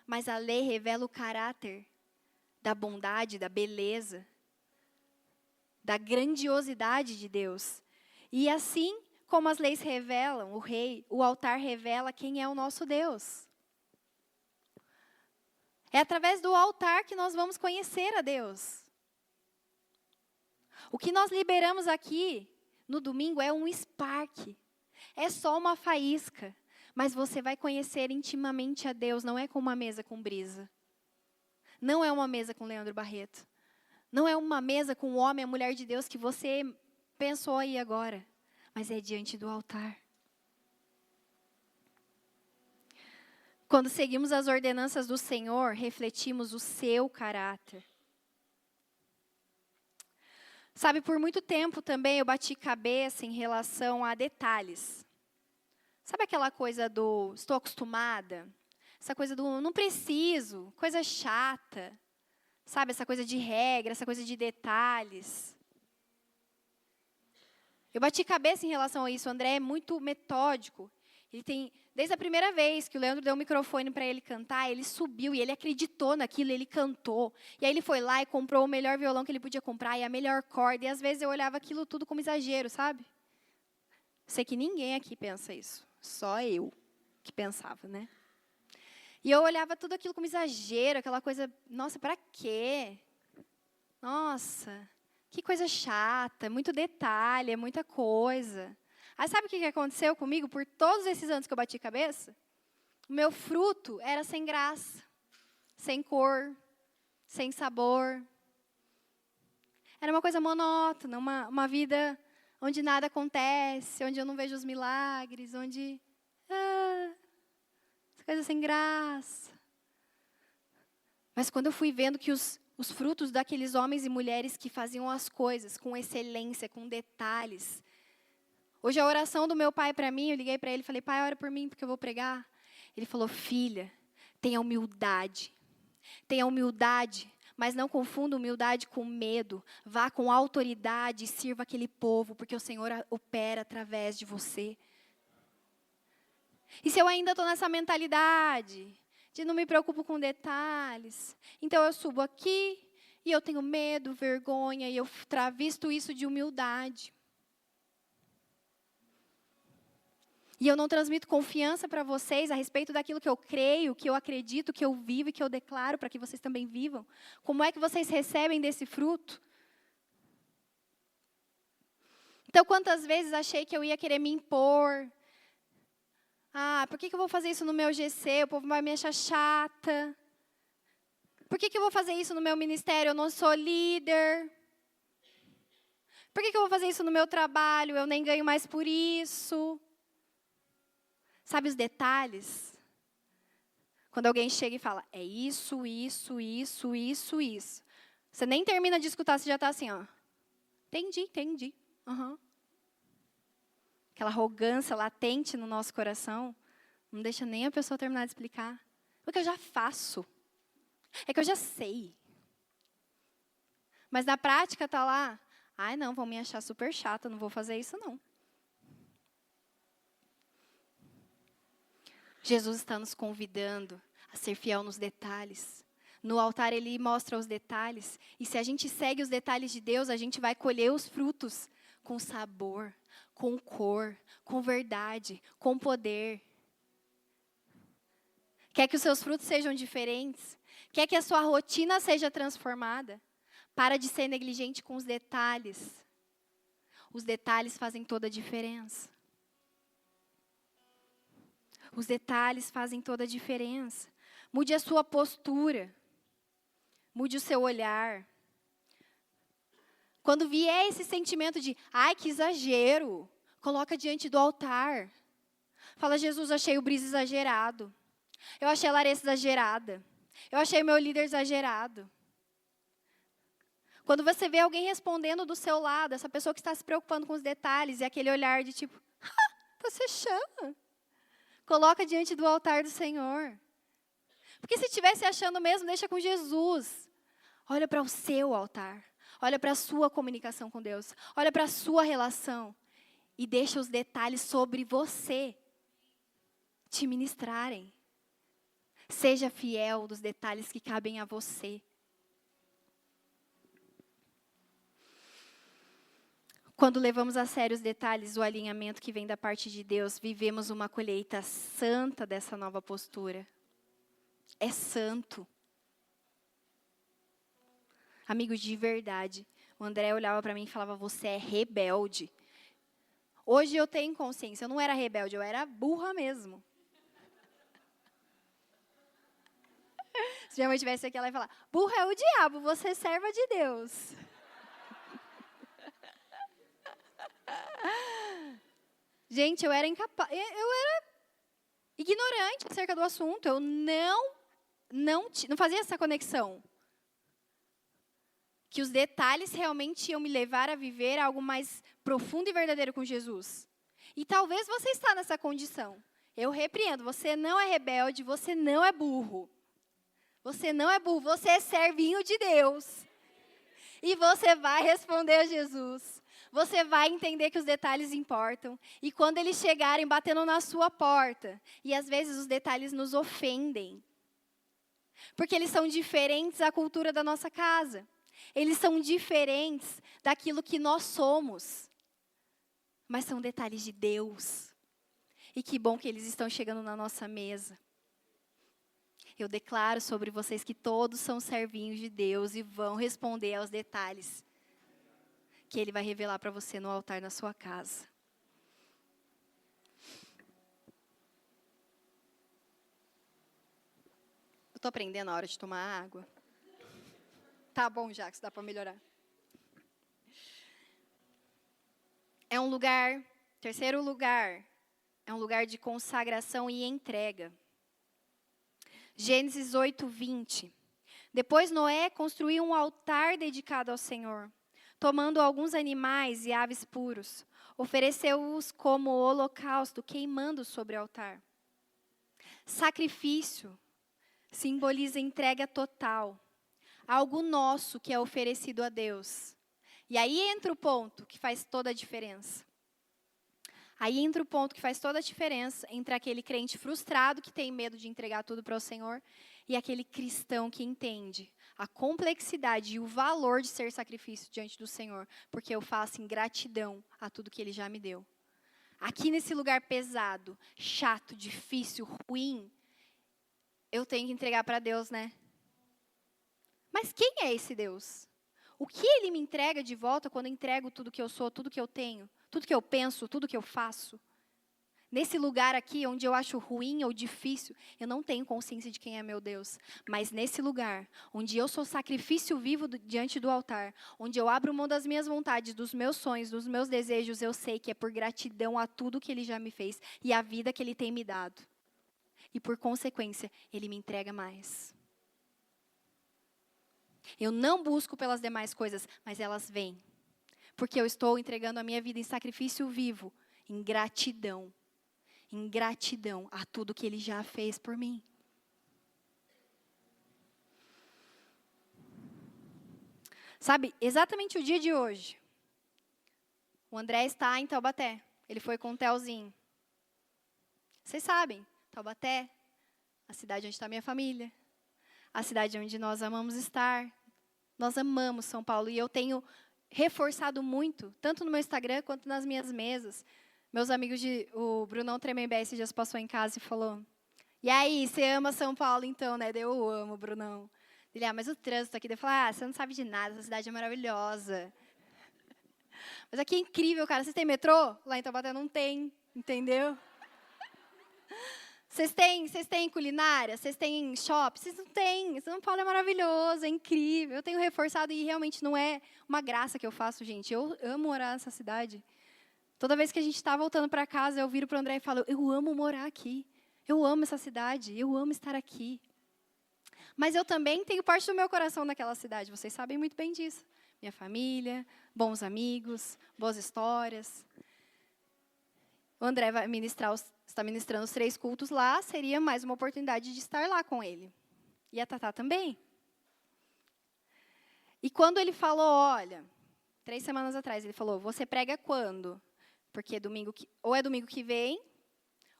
Mas a lei revela o caráter da bondade, da beleza, da grandiosidade de Deus. E assim como as leis revelam, o altar revela quem é o nosso Deus. É através do altar que nós vamos conhecer a Deus. O que nós liberamos aqui no domingo é um spark. É só uma faísca. Mas você vai conhecer intimamente a Deus. Não é com uma mesa com brisa. Não é uma mesa com Leandro Barreto. Não é uma mesa com o homem e a mulher de Deus que você pensou aí agora. Mas é diante do altar. Quando seguimos as ordenanças do Senhor, refletimos o seu caráter. Sabe, por muito tempo também eu bati cabeça em relação a detalhes. Sabe aquela coisa do estou acostumada? Essa coisa do não preciso, coisa chata. Sabe, essa coisa de regra, essa coisa de detalhes. Eu bati cabeça em relação a isso. O André é muito metódico. Ele tem, desde a primeira vez que o Leandro deu o microfone para ele cantar, ele subiu e ele acreditou naquilo, ele cantou. E aí ele foi lá e comprou o melhor violão que ele podia comprar e a melhor corda. E às vezes eu olhava aquilo tudo como exagero, sabe? Sei que ninguém aqui pensa isso. Só eu que pensava, né? E eu olhava tudo aquilo como exagero, aquela coisa, nossa, para quê? Nossa, que coisa chata, muito detalhe, é muita coisa. Aí sabe o que aconteceu comigo por todos esses anos que eu bati cabeça? O meu fruto era sem graça, sem cor, sem sabor. Era uma coisa monótona, uma vida onde nada acontece, onde eu não vejo os milagres, onde... essa coisa sem graça. Mas quando eu fui vendo que os os frutos daqueles homens e mulheres que faziam as coisas com excelência, com detalhes. Hoje a oração do meu pai para mim, eu liguei para ele e falei, pai, ora por mim porque eu vou pregar. Ele falou, filha, tenha humildade. Tenha humildade, mas não confunda humildade com medo. Vá com autoridade e sirva aquele povo, porque o Senhor opera através de você. E se eu ainda estou nessa mentalidade de não me preocupo com detalhes, então eu subo aqui e eu tenho medo, vergonha, e eu travisto isso de humildade. E eu não transmito confiança para vocês a respeito daquilo que eu creio, que eu acredito, que eu vivo e que eu declaro para que vocês também vivam. Como é que vocês recebem desse fruto? Então, quantas vezes achei que eu ia querer me impor? Por que eu vou fazer isso no meu GC? O povo vai me achar chata. Por que eu vou fazer isso no meu ministério? Eu não sou líder. Por que eu vou fazer isso no meu trabalho? Eu nem ganho mais por isso. Sabe os detalhes? Quando alguém chega e fala, é isso, isso, isso, isso, isso. Você nem termina de escutar, você já está assim, ó. Entendi. Uhum. Aquela arrogância latente no nosso coração, não deixa nem a pessoa terminar de explicar. Porque eu já faço. É que eu já sei. Mas na prática está lá, não, vão me achar super chata, não vou fazer isso não. Jesus está nos convidando a ser fiel nos detalhes. No altar, Ele mostra os detalhes. E se a gente segue os detalhes de Deus, a gente vai colher os frutos com sabor, com cor, com verdade, com poder. Quer que os seus frutos sejam diferentes? Quer que a sua rotina seja transformada? Para de ser negligente com os detalhes. Os detalhes fazem toda a diferença. Os detalhes fazem toda a diferença. Mude a sua postura. Mude o seu olhar. Quando vier esse sentimento de, que exagero, coloca diante do altar. Fala, Jesus, achei o Brisa exagerado. Eu achei a Larissa exagerada. Eu achei o meu líder exagerado. Quando você vê alguém respondendo do seu lado, essa pessoa que está se preocupando com os detalhes, e aquele olhar de tipo, tá se achando. Coloca diante do altar do Senhor. Porque se estivesse achando mesmo, deixa com Jesus. Olha para o seu altar. Olha para a sua comunicação com Deus. Olha para a sua relação. E deixa os detalhes sobre você te ministrarem. Seja fiel dos detalhes que cabem a você. Quando levamos a sério os detalhes, o alinhamento que vem da parte de Deus, vivemos uma colheita santa dessa nova postura. É santo. Amigos, de verdade, o André olhava para mim e falava, você é rebelde. Hoje eu tenho consciência, eu não era rebelde, eu era burra mesmo. Se minha mãe estivesse aqui, ela ia falar, burra é o diabo, você é serva de Deus. Gente, eu era incapaz, eu era ignorante acerca do assunto, eu não fazia essa conexão. Que os detalhes realmente iam me levar a viver algo mais profundo e verdadeiro com Jesus. E talvez você está nessa condição. Eu repreendo, você não é rebelde, você não é burro. Você não é burro, você é servinho de Deus. E você vai responder a Jesus. Você vai entender que os detalhes importam. E quando eles chegarem batendo na sua porta, e às vezes os detalhes nos ofendem. Porque eles são diferentes da cultura da nossa casa. Eles são diferentes daquilo que nós somos. Mas são detalhes de Deus. E que bom que eles estão chegando na nossa mesa. Eu declaro sobre vocês que todos são servinhos de Deus e vão responder aos detalhes que Ele vai revelar para você no altar na sua casa. Eu estou aprendendo a hora de tomar água. Tá bom, Jacques, dá para melhorar. É um lugar, terceiro lugar, é um lugar de consagração e entrega. Gênesis 8:20. Depois Noé construiu um altar dedicado ao Senhor, tomando alguns animais e aves puros, ofereceu-os como holocausto, queimando sobre o altar. Sacrifício simboliza entrega total, algo nosso que é oferecido a Deus. E aí entra o ponto que faz toda a diferença. Aí entra o ponto que faz toda a diferença entre aquele crente frustrado que tem medo de entregar tudo para o Senhor e aquele cristão que entende a complexidade e o valor de ser sacrifício diante do Senhor, porque eu faço em gratidão a tudo que Ele já me deu. Aqui nesse lugar pesado, chato, difícil, ruim, eu tenho que entregar para Deus, né? Mas quem é esse Deus? O que Ele me entrega de volta quando eu entrego tudo que eu sou, tudo que eu tenho, tudo que eu penso, tudo que eu faço? Nesse lugar aqui, onde eu acho ruim ou difícil, eu não tenho consciência de quem é meu Deus. Mas nesse lugar, onde eu sou sacrifício vivo diante do altar, onde eu abro mão das minhas vontades, dos meus sonhos, dos meus desejos, eu sei que é por gratidão a tudo que Ele já me fez e a vida que Ele tem me dado. E por consequência, Ele me entrega mais. Eu não busco pelas demais coisas, mas elas vêm. Porque eu estou entregando a minha vida em sacrifício vivo, em gratidão a tudo que Ele já fez por mim. Sabe, exatamente o dia de hoje, o André está em Taubaté. Ele foi com o Telzinho. Vocês sabem, Taubaté, a cidade onde está minha família, a cidade onde nós amamos estar. Nós amamos São Paulo e eu tenho reforçado muito, tanto no meu Instagram quanto nas minhas mesas. Meus amigos, o Brunão Tremembé, esses dias passou em casa e falou: e aí, você ama São Paulo então, né? Eu amo, Brunão. Ele, mas o trânsito aqui. Eu falei, você não sabe de nada, essa cidade é maravilhosa. Mas aqui é incrível, cara. Vocês têm metrô? Lá em Taubaté não tem, entendeu? Vocês têm culinária? Vocês têm shopping? Vocês não têm. São Paulo é maravilhoso, é incrível. Eu tenho reforçado e realmente não é uma graça que eu faço, gente. Eu amo morar nessa cidade. Toda vez que a gente está voltando para casa, eu viro para o André e falo, eu amo morar aqui. Eu amo essa cidade, eu amo estar aqui. Mas eu também tenho parte do meu coração naquela cidade. Vocês sabem muito bem disso. Minha família, bons amigos, boas histórias. O André vai está ministrando os 3 cultos lá, seria mais uma oportunidade de estar lá com ele. E a Tatá também. E quando ele falou, olha, 3 semanas atrás, ele falou, você prega quando? Porque ou é domingo que vem,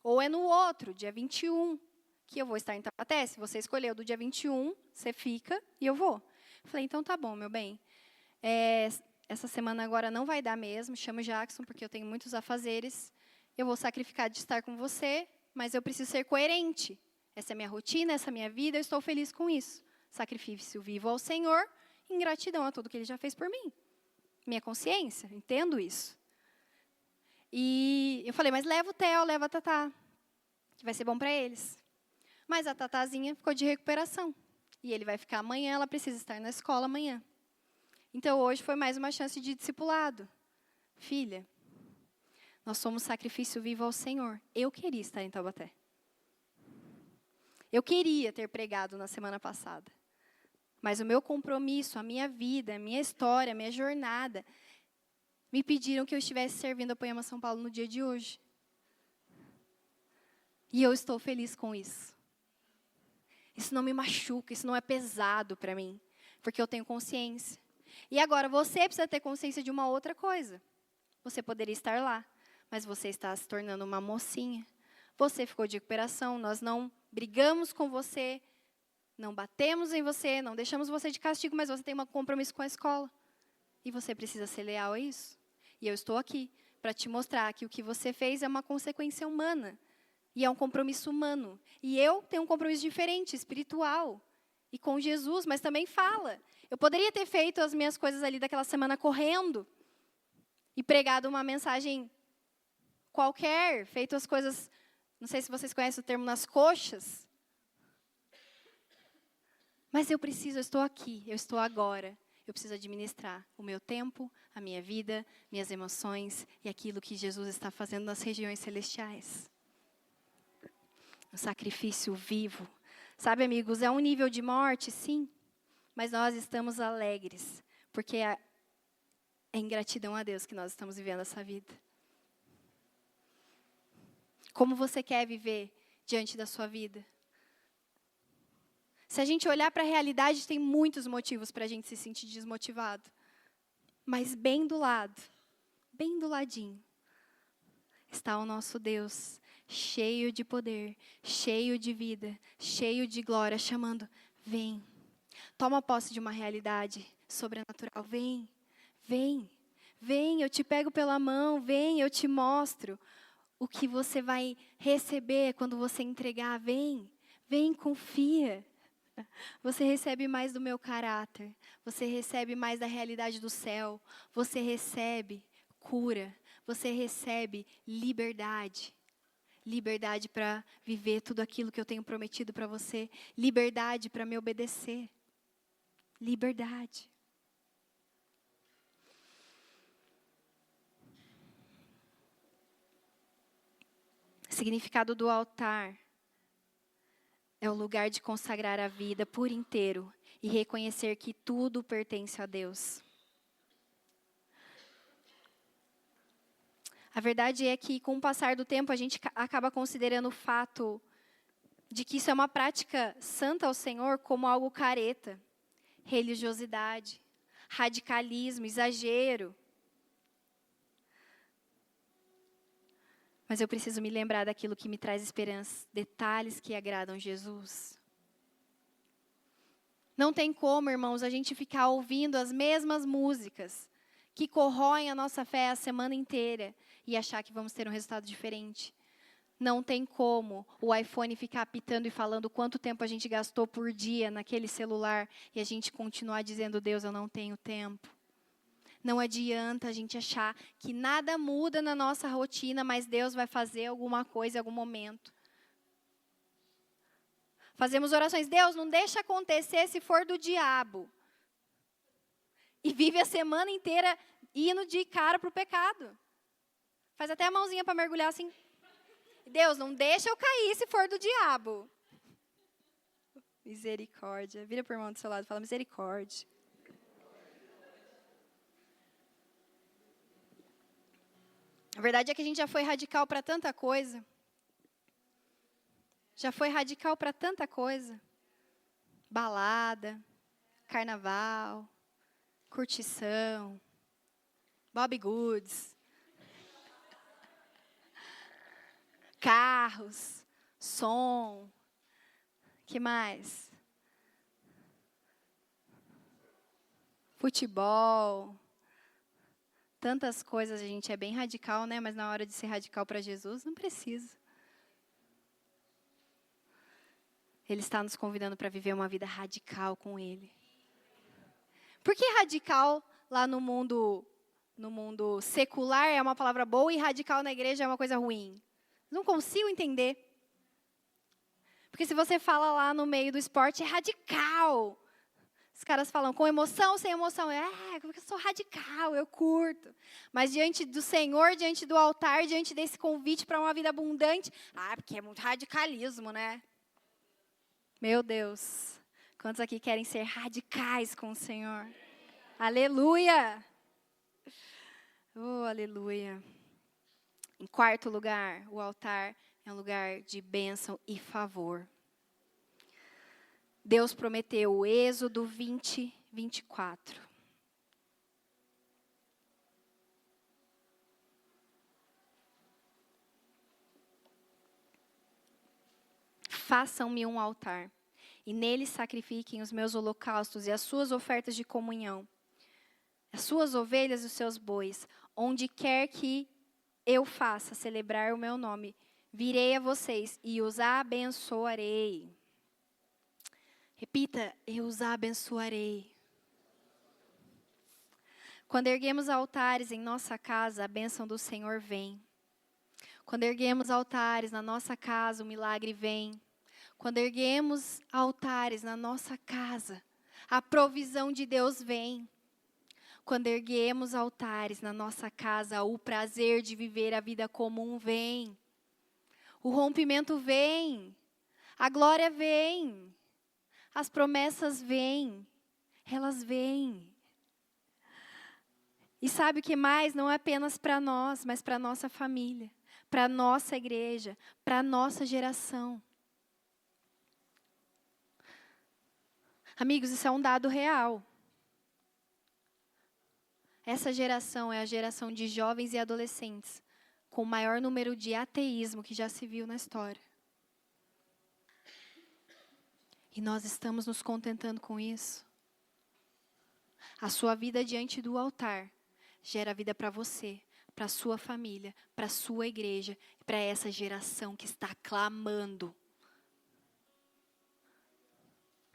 ou é no outro, dia 21, que eu vou estar em Taubaté. Se você escolheu do dia 21, você fica e eu vou. Eu falei, então tá bom, meu bem. Essa semana agora não vai dar mesmo, chamo o Jackson, porque eu tenho muitos afazeres. Eu vou sacrificar de estar com você, mas eu preciso ser coerente. Essa é a minha rotina, essa é a minha vida, eu estou feliz com isso. Sacrifício vivo ao Senhor, em gratidão a tudo que Ele já fez por mim. Minha consciência, entendo isso. E eu falei, mas leva o Theo, leva a Tatá, que vai ser bom para eles. Mas a Tatazinha ficou de recuperação. E ele vai ficar amanhã, ela precisa estar na escola amanhã. Então, hoje foi mais uma chance de discipulado. Filha, nós somos sacrifício vivo ao Senhor. Eu queria estar em Taubaté. Eu queria ter pregado na semana passada. Mas o meu compromisso, a minha vida, a minha história, a minha jornada, me pediram que eu estivesse servindo a Poema São Paulo no dia de hoje. E eu estou feliz com isso. Isso não me machuca, isso não é pesado para mim, porque eu tenho consciência. E agora, você precisa ter consciência de uma outra coisa. Você poderia estar lá, mas você está se tornando uma mocinha. Você ficou de recuperação, nós não brigamos com você, não batemos em você, não deixamos você de castigo, mas você tem um compromisso com a escola. E você precisa ser leal a isso. E eu estou aqui para te mostrar que o que você fez é uma consequência humana. E é um compromisso humano. E eu tenho um compromisso diferente, espiritual. E com Jesus, mas também fala. Eu poderia ter feito as minhas coisas ali daquela semana correndo. E pregado uma mensagem qualquer. Feito as coisas, não sei se vocês conhecem o termo, nas coxas. Mas eu estou aqui, eu estou agora. Eu preciso administrar o meu tempo, a minha vida, minhas emoções e aquilo que Jesus está fazendo nas regiões celestiais. Um sacrifício vivo. Sabe, amigos, é um nível de morte, sim. mas nós estamos alegres, porque é em gratidão a Deus que nós estamos vivendo essa vida. Como você quer viver diante da sua vida? Se a gente olhar para a realidade, tem muitos motivos para a gente se sentir desmotivado. Mas bem do lado, bem do ladinho, está o nosso Deus, cheio de poder, cheio de vida, cheio de glória, chamando, vem. Toma posse de uma realidade sobrenatural, vem, vem, vem, eu te pego pela mão, vem, eu te mostro o que você vai receber quando você entregar, vem, vem, confia. Você recebe mais do meu caráter, você recebe mais da realidade do céu, você recebe cura, você recebe liberdade. Liberdade para viver tudo aquilo que eu tenho prometido para você, liberdade para me obedecer. Liberdade. O significado do altar é o lugar de consagrar a vida por inteiro e reconhecer que tudo pertence a Deus. A verdade é que, com o passar do tempo, a gente acaba considerando o fato de que isso é uma prática santa ao Senhor como algo careta, religiosidade, radicalismo, exagero. Mas eu preciso me lembrar daquilo que me traz esperança, detalhes que agradam Jesus. Não tem como, irmãos, a gente ficar ouvindo as mesmas músicas que corroem a nossa fé a semana inteira e achar que vamos ter um resultado diferente. Não tem como o iPhone ficar apitando e falando quanto tempo a gente gastou por dia naquele celular e a gente continuar dizendo, Deus, eu não tenho tempo. Não adianta a gente achar que nada muda na nossa rotina, mas Deus vai fazer alguma coisa em algum momento. Fazemos orações, Deus, não deixa acontecer se for do diabo. E vive a semana inteira indo de cara para o pecado. Faz até a mãozinha para mergulhar assim. Deus, não deixa eu cair se for do diabo. Misericórdia. Vira para o irmão do seu lado e fala, misericórdia. A verdade é que a gente já foi radical para tanta coisa. Já foi radical para tanta coisa. Balada, carnaval, curtição, Bob Goods, carros, som, que mais? Futebol. Tantas coisas, a gente é bem radical, né? Mas na hora de ser radical para Jesus, não precisa. Ele está nos convidando para viver uma vida radical com Ele. Por que radical lá no mundo secular é uma palavra boa e radical na igreja é uma coisa ruim? Não consigo entender. Porque se você fala lá no meio do esporte, é radical. Os caras falam com emoção, sem emoção. Porque eu sou radical, eu curto. Mas diante do Senhor, diante do altar, diante desse convite para uma vida abundante, porque é muito radicalismo, né? Meu Deus, quantos aqui querem ser radicais com o Senhor? Aleluia! Oh, aleluia! Em quarto lugar, o altar é um lugar de bênção e favor. Deus prometeu, Êxodo 20, 24. Façam-me um altar, e nele sacrifiquem os meus holocaustos e as suas ofertas de comunhão, as suas ovelhas e os seus bois, onde quer que eu faça celebrar o meu nome, virei a vocês e os abençoarei. Repita, eu os abençoarei. Quando erguemos altares em nossa casa, a bênção do Senhor vem. Quando erguemos altares na nossa casa, o milagre vem. Quando erguemos altares na nossa casa, a provisão de Deus vem. Quando erguemos altares na nossa casa, o prazer de viver a vida comum vem. O rompimento vem. A glória vem. As promessas vêm. Elas vêm. E sabe o que mais? Não é apenas para nós, mas para a nossa família, para a nossa igreja, para a nossa geração. Amigos, isso é um dado real. Essa geração é a geração de jovens e adolescentes com o maior número de ateísmo que já se viu na história. E nós estamos nos contentando com isso. A sua vida diante do altar gera vida para você, para a sua família, para a sua igreja, para essa geração que está clamando.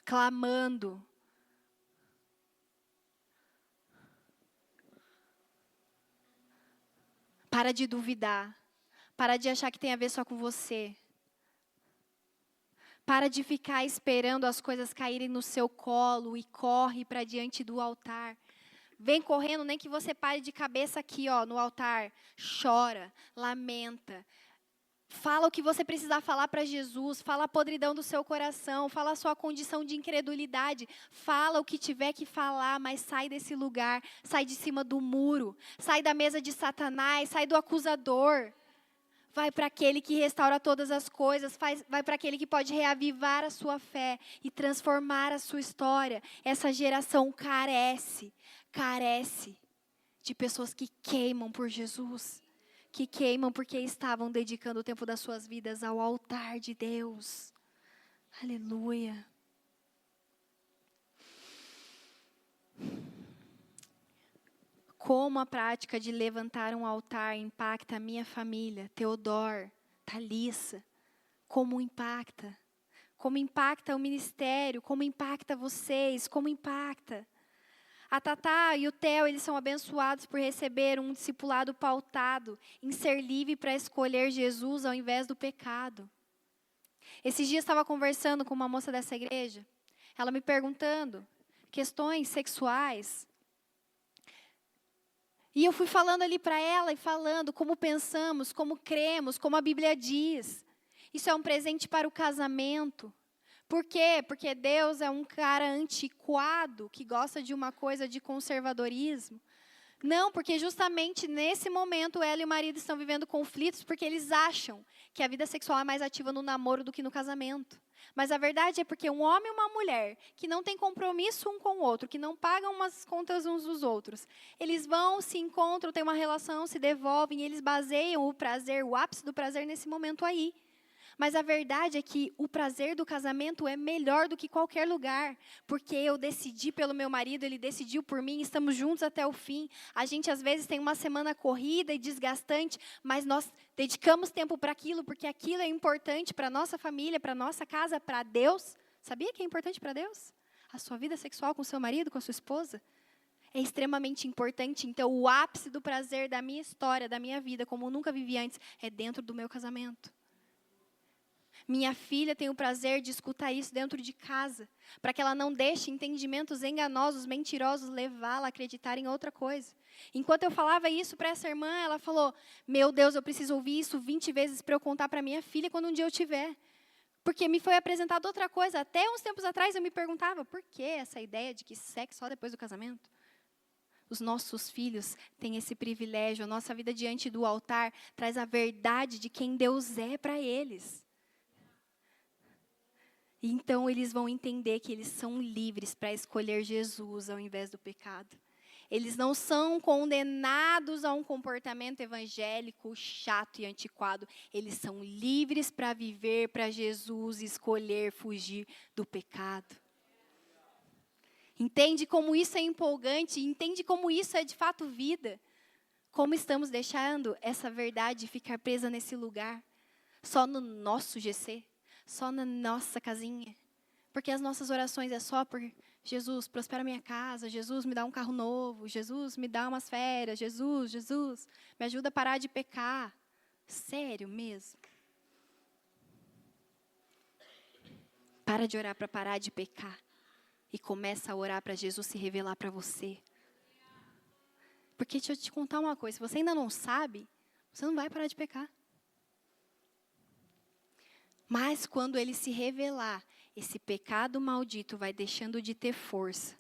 Clamando. Para de duvidar. Para de achar que tem a ver só com você. Para de ficar esperando as coisas caírem no seu colo e corre para diante do altar. Vem correndo, nem que você pare de cabeça aqui, ó, no altar. Chora, lamenta. Fala o que você precisar falar para Jesus. Fala a podridão do seu coração. Fala a sua condição de incredulidade. Fala o que tiver que falar, mas sai desse lugar. Sai de cima do muro. Sai da mesa de Satanás. Sai do acusador. Vai para aquele que restaura todas as coisas. Vai para aquele que pode reavivar a sua fé e transformar a sua história. Essa geração carece de pessoas que queimam por Jesus. Que queimam porque estavam dedicando o tempo das suas vidas ao altar de Deus. Aleluia. Como a prática de levantar um altar impacta a minha família, Teodoro, Thalissa. Como impacta? Como impacta o ministério? Como impacta vocês? Como impacta? A Tatá e o Theo, eles são abençoados por receber um discipulado pautado em ser livre para escolher Jesus ao invés do pecado. Esses dias estava conversando com uma moça dessa igreja, ela me perguntando questões sexuais. E eu fui falando ali para ela e falando como pensamos, como cremos, como a Bíblia diz. Isso é um presente para o casamento. Por quê? Porque Deus é um cara antiquado, que gosta de uma coisa de conservadorismo. Não, porque justamente nesse momento ela e o marido estão vivendo conflitos porque eles acham que a vida sexual é mais ativa no namoro do que no casamento. Mas a verdade é porque um homem e uma mulher que não têm compromisso um com o outro, que não pagam umas contas uns dos outros, eles vão, se encontram, têm uma relação, se devolvem, e eles baseiam o prazer, o ápice do prazer nesse momento aí. Mas a verdade é que o prazer do casamento é melhor do que qualquer lugar. Porque eu decidi pelo meu marido, ele decidiu por mim, estamos juntos até o fim. A gente às vezes tem uma semana corrida e desgastante, mas nós dedicamos tempo para aquilo, porque aquilo é importante para a nossa família, para a nossa casa, para Deus. Sabia que é importante para Deus? A sua vida sexual com seu marido, com a sua esposa? É extremamente importante. Então, o ápice do prazer da minha história, da minha vida, como eu nunca vivi antes, é dentro do meu casamento. Minha filha tem o prazer de escutar isso dentro de casa, para que ela não deixe entendimentos enganosos, mentirosos, levá-la a acreditar em outra coisa. Enquanto eu falava isso para essa irmã, ela falou, meu Deus, eu preciso ouvir isso 20 vezes para eu contar para minha filha quando um dia eu tiver. Porque me foi apresentada outra coisa. Até uns tempos atrás eu me perguntava, por que essa ideia de que sexo só depois do casamento? Os nossos filhos têm esse privilégio, a nossa vida diante do altar traz a verdade de quem Deus é para eles. Então, eles vão entender que eles são livres para escolher Jesus ao invés do pecado. Eles não são condenados a um comportamento evangélico chato e antiquado. Eles são livres para viver para Jesus e escolher fugir do pecado. Entende como isso é empolgante? Entende como isso é de fato vida? Como estamos deixando essa verdade ficar presa nesse lugar? Só no nosso GC? Só na nossa casinha. Porque as nossas orações é só por Jesus, prospera minha casa, Jesus, me dá um carro novo, Jesus, me dá umas férias, Jesus, me ajuda a parar de pecar. Sério mesmo? Para de orar para parar de pecar e começa a orar para Jesus se revelar para você. Porque deixa eu te contar uma coisa, se você ainda não sabe, você não vai parar de pecar. Mas quando ele se revelar, esse pecado maldito vai deixando de ter força.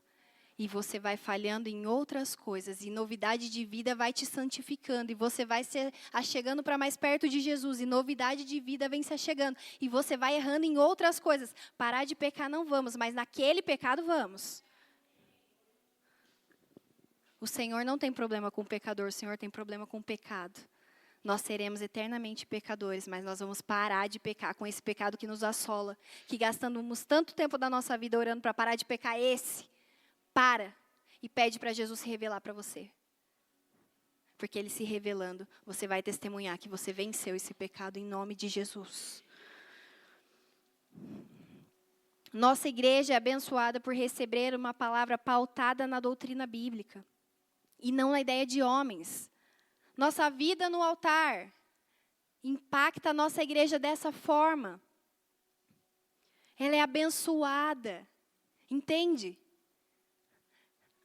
E você vai falhando em outras coisas. E novidade de vida vai te santificando. E você vai se achegando para mais perto de Jesus. E novidade de vida vem se achegando. E você vai errando em outras coisas. Parar de pecar não vamos, mas naquele pecado vamos. O Senhor não tem problema com o pecador. O Senhor tem problema com o pecado. Nós seremos eternamente pecadores, mas nós vamos parar de pecar com esse pecado que nos assola. Que gastamos tanto tempo da nossa vida orando para parar de pecar para e pede para Jesus se revelar para você. Porque Ele se revelando, você vai testemunhar que você venceu esse pecado em nome de Jesus. Nossa igreja é abençoada por receber uma palavra pautada na doutrina bíblica. E não na ideia de homens. Nossa vida no altar impacta a nossa igreja dessa forma. Ela é abençoada. Entende?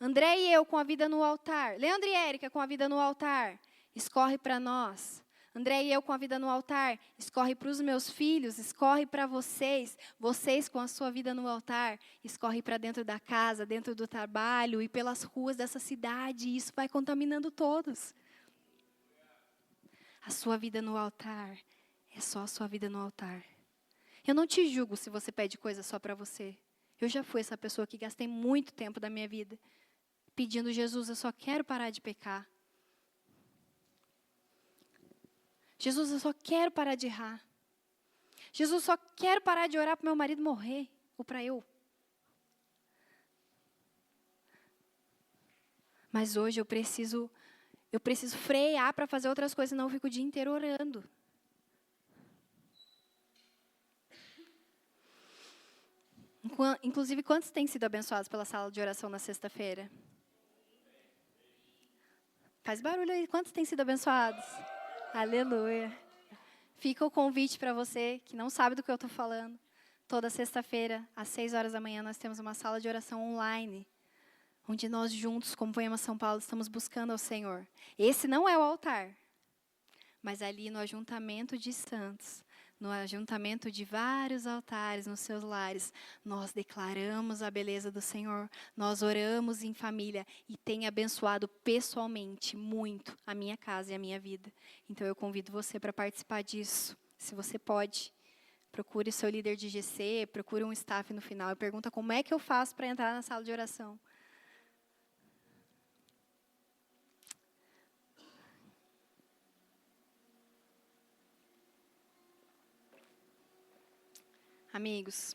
André e eu com a vida no altar. Leandro e Érica com a vida no altar. Escorre para nós. André e eu com a vida no altar. Escorre para os meus filhos. Escorre para vocês. Vocês com a sua vida no altar. Escorre para dentro da casa, dentro do trabalho e pelas ruas dessa cidade. E isso vai contaminando todos. A sua vida no altar é só a sua vida no altar. Eu não te julgo se você pede coisa só para você. Eu já fui essa pessoa que gastei muito tempo da minha vida pedindo, Jesus, eu só quero parar de pecar. Jesus, eu só quero parar de errar. Jesus, eu só quero parar de orar para meu marido morrer, ou para eu. Mas hoje eu preciso frear para fazer outras coisas, senão eu fico o dia inteiro orando. Inclusive, quantos têm sido abençoados pela sala de oração na sexta-feira? Faz barulho aí. Quantos têm sido abençoados? Aleluia. Fica o convite para você que não sabe do que eu estou falando. Toda sexta-feira, às 6 horas da manhã, nós temos uma sala de oração online, onde nós juntos, como Poema São Paulo, estamos buscando ao Senhor. Esse não é o altar, mas ali no ajuntamento de santos, no ajuntamento de vários altares nos seus lares, nós declaramos a beleza do Senhor, nós oramos em família e tem abençoado pessoalmente muito a minha casa e a minha vida. Então eu convido você para participar disso, se você pode. Procure seu líder de GC, procure um staff no final e pergunta como é que eu faço para entrar na sala de oração. Amigos,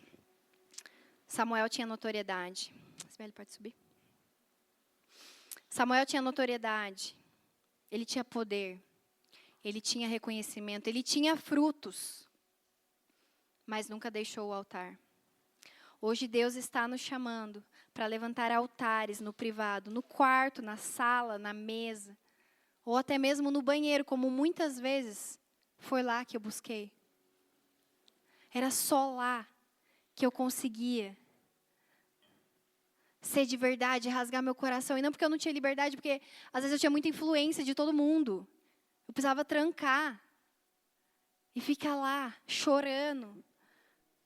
Samuel tinha notoriedade. Sibeli, pode subir? Samuel tinha notoriedade. Ele tinha poder. Ele tinha reconhecimento. Ele tinha frutos. Mas nunca deixou o altar. Hoje Deus está nos chamando para levantar altares no privado, no quarto, na sala, na mesa, ou até mesmo no banheiro, como muitas vezes foi lá que eu busquei. Era só lá que eu conseguia ser de verdade, rasgar meu coração. E não porque eu não tinha liberdade, porque às vezes eu tinha muita influência de todo mundo. Eu precisava trancar e ficar lá, chorando,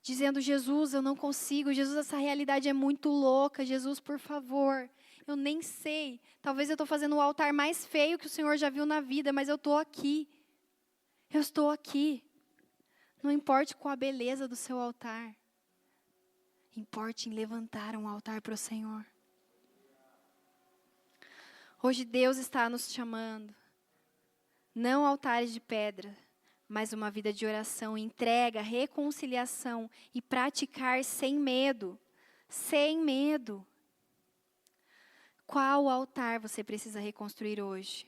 dizendo, Jesus, eu não consigo. Jesus, essa realidade é muito louca. Jesus, por favor. Eu nem sei. Talvez eu estou fazendo o altar mais feio que o Senhor já viu na vida, mas eu estou aqui. Eu estou aqui. Não importe qual a beleza do seu altar. Importe em levantar um altar para o Senhor. Hoje Deus está nos chamando. Não altares de pedra, mas uma vida de oração, entrega, reconciliação e praticar sem medo. Sem medo. Qual altar você precisa reconstruir hoje?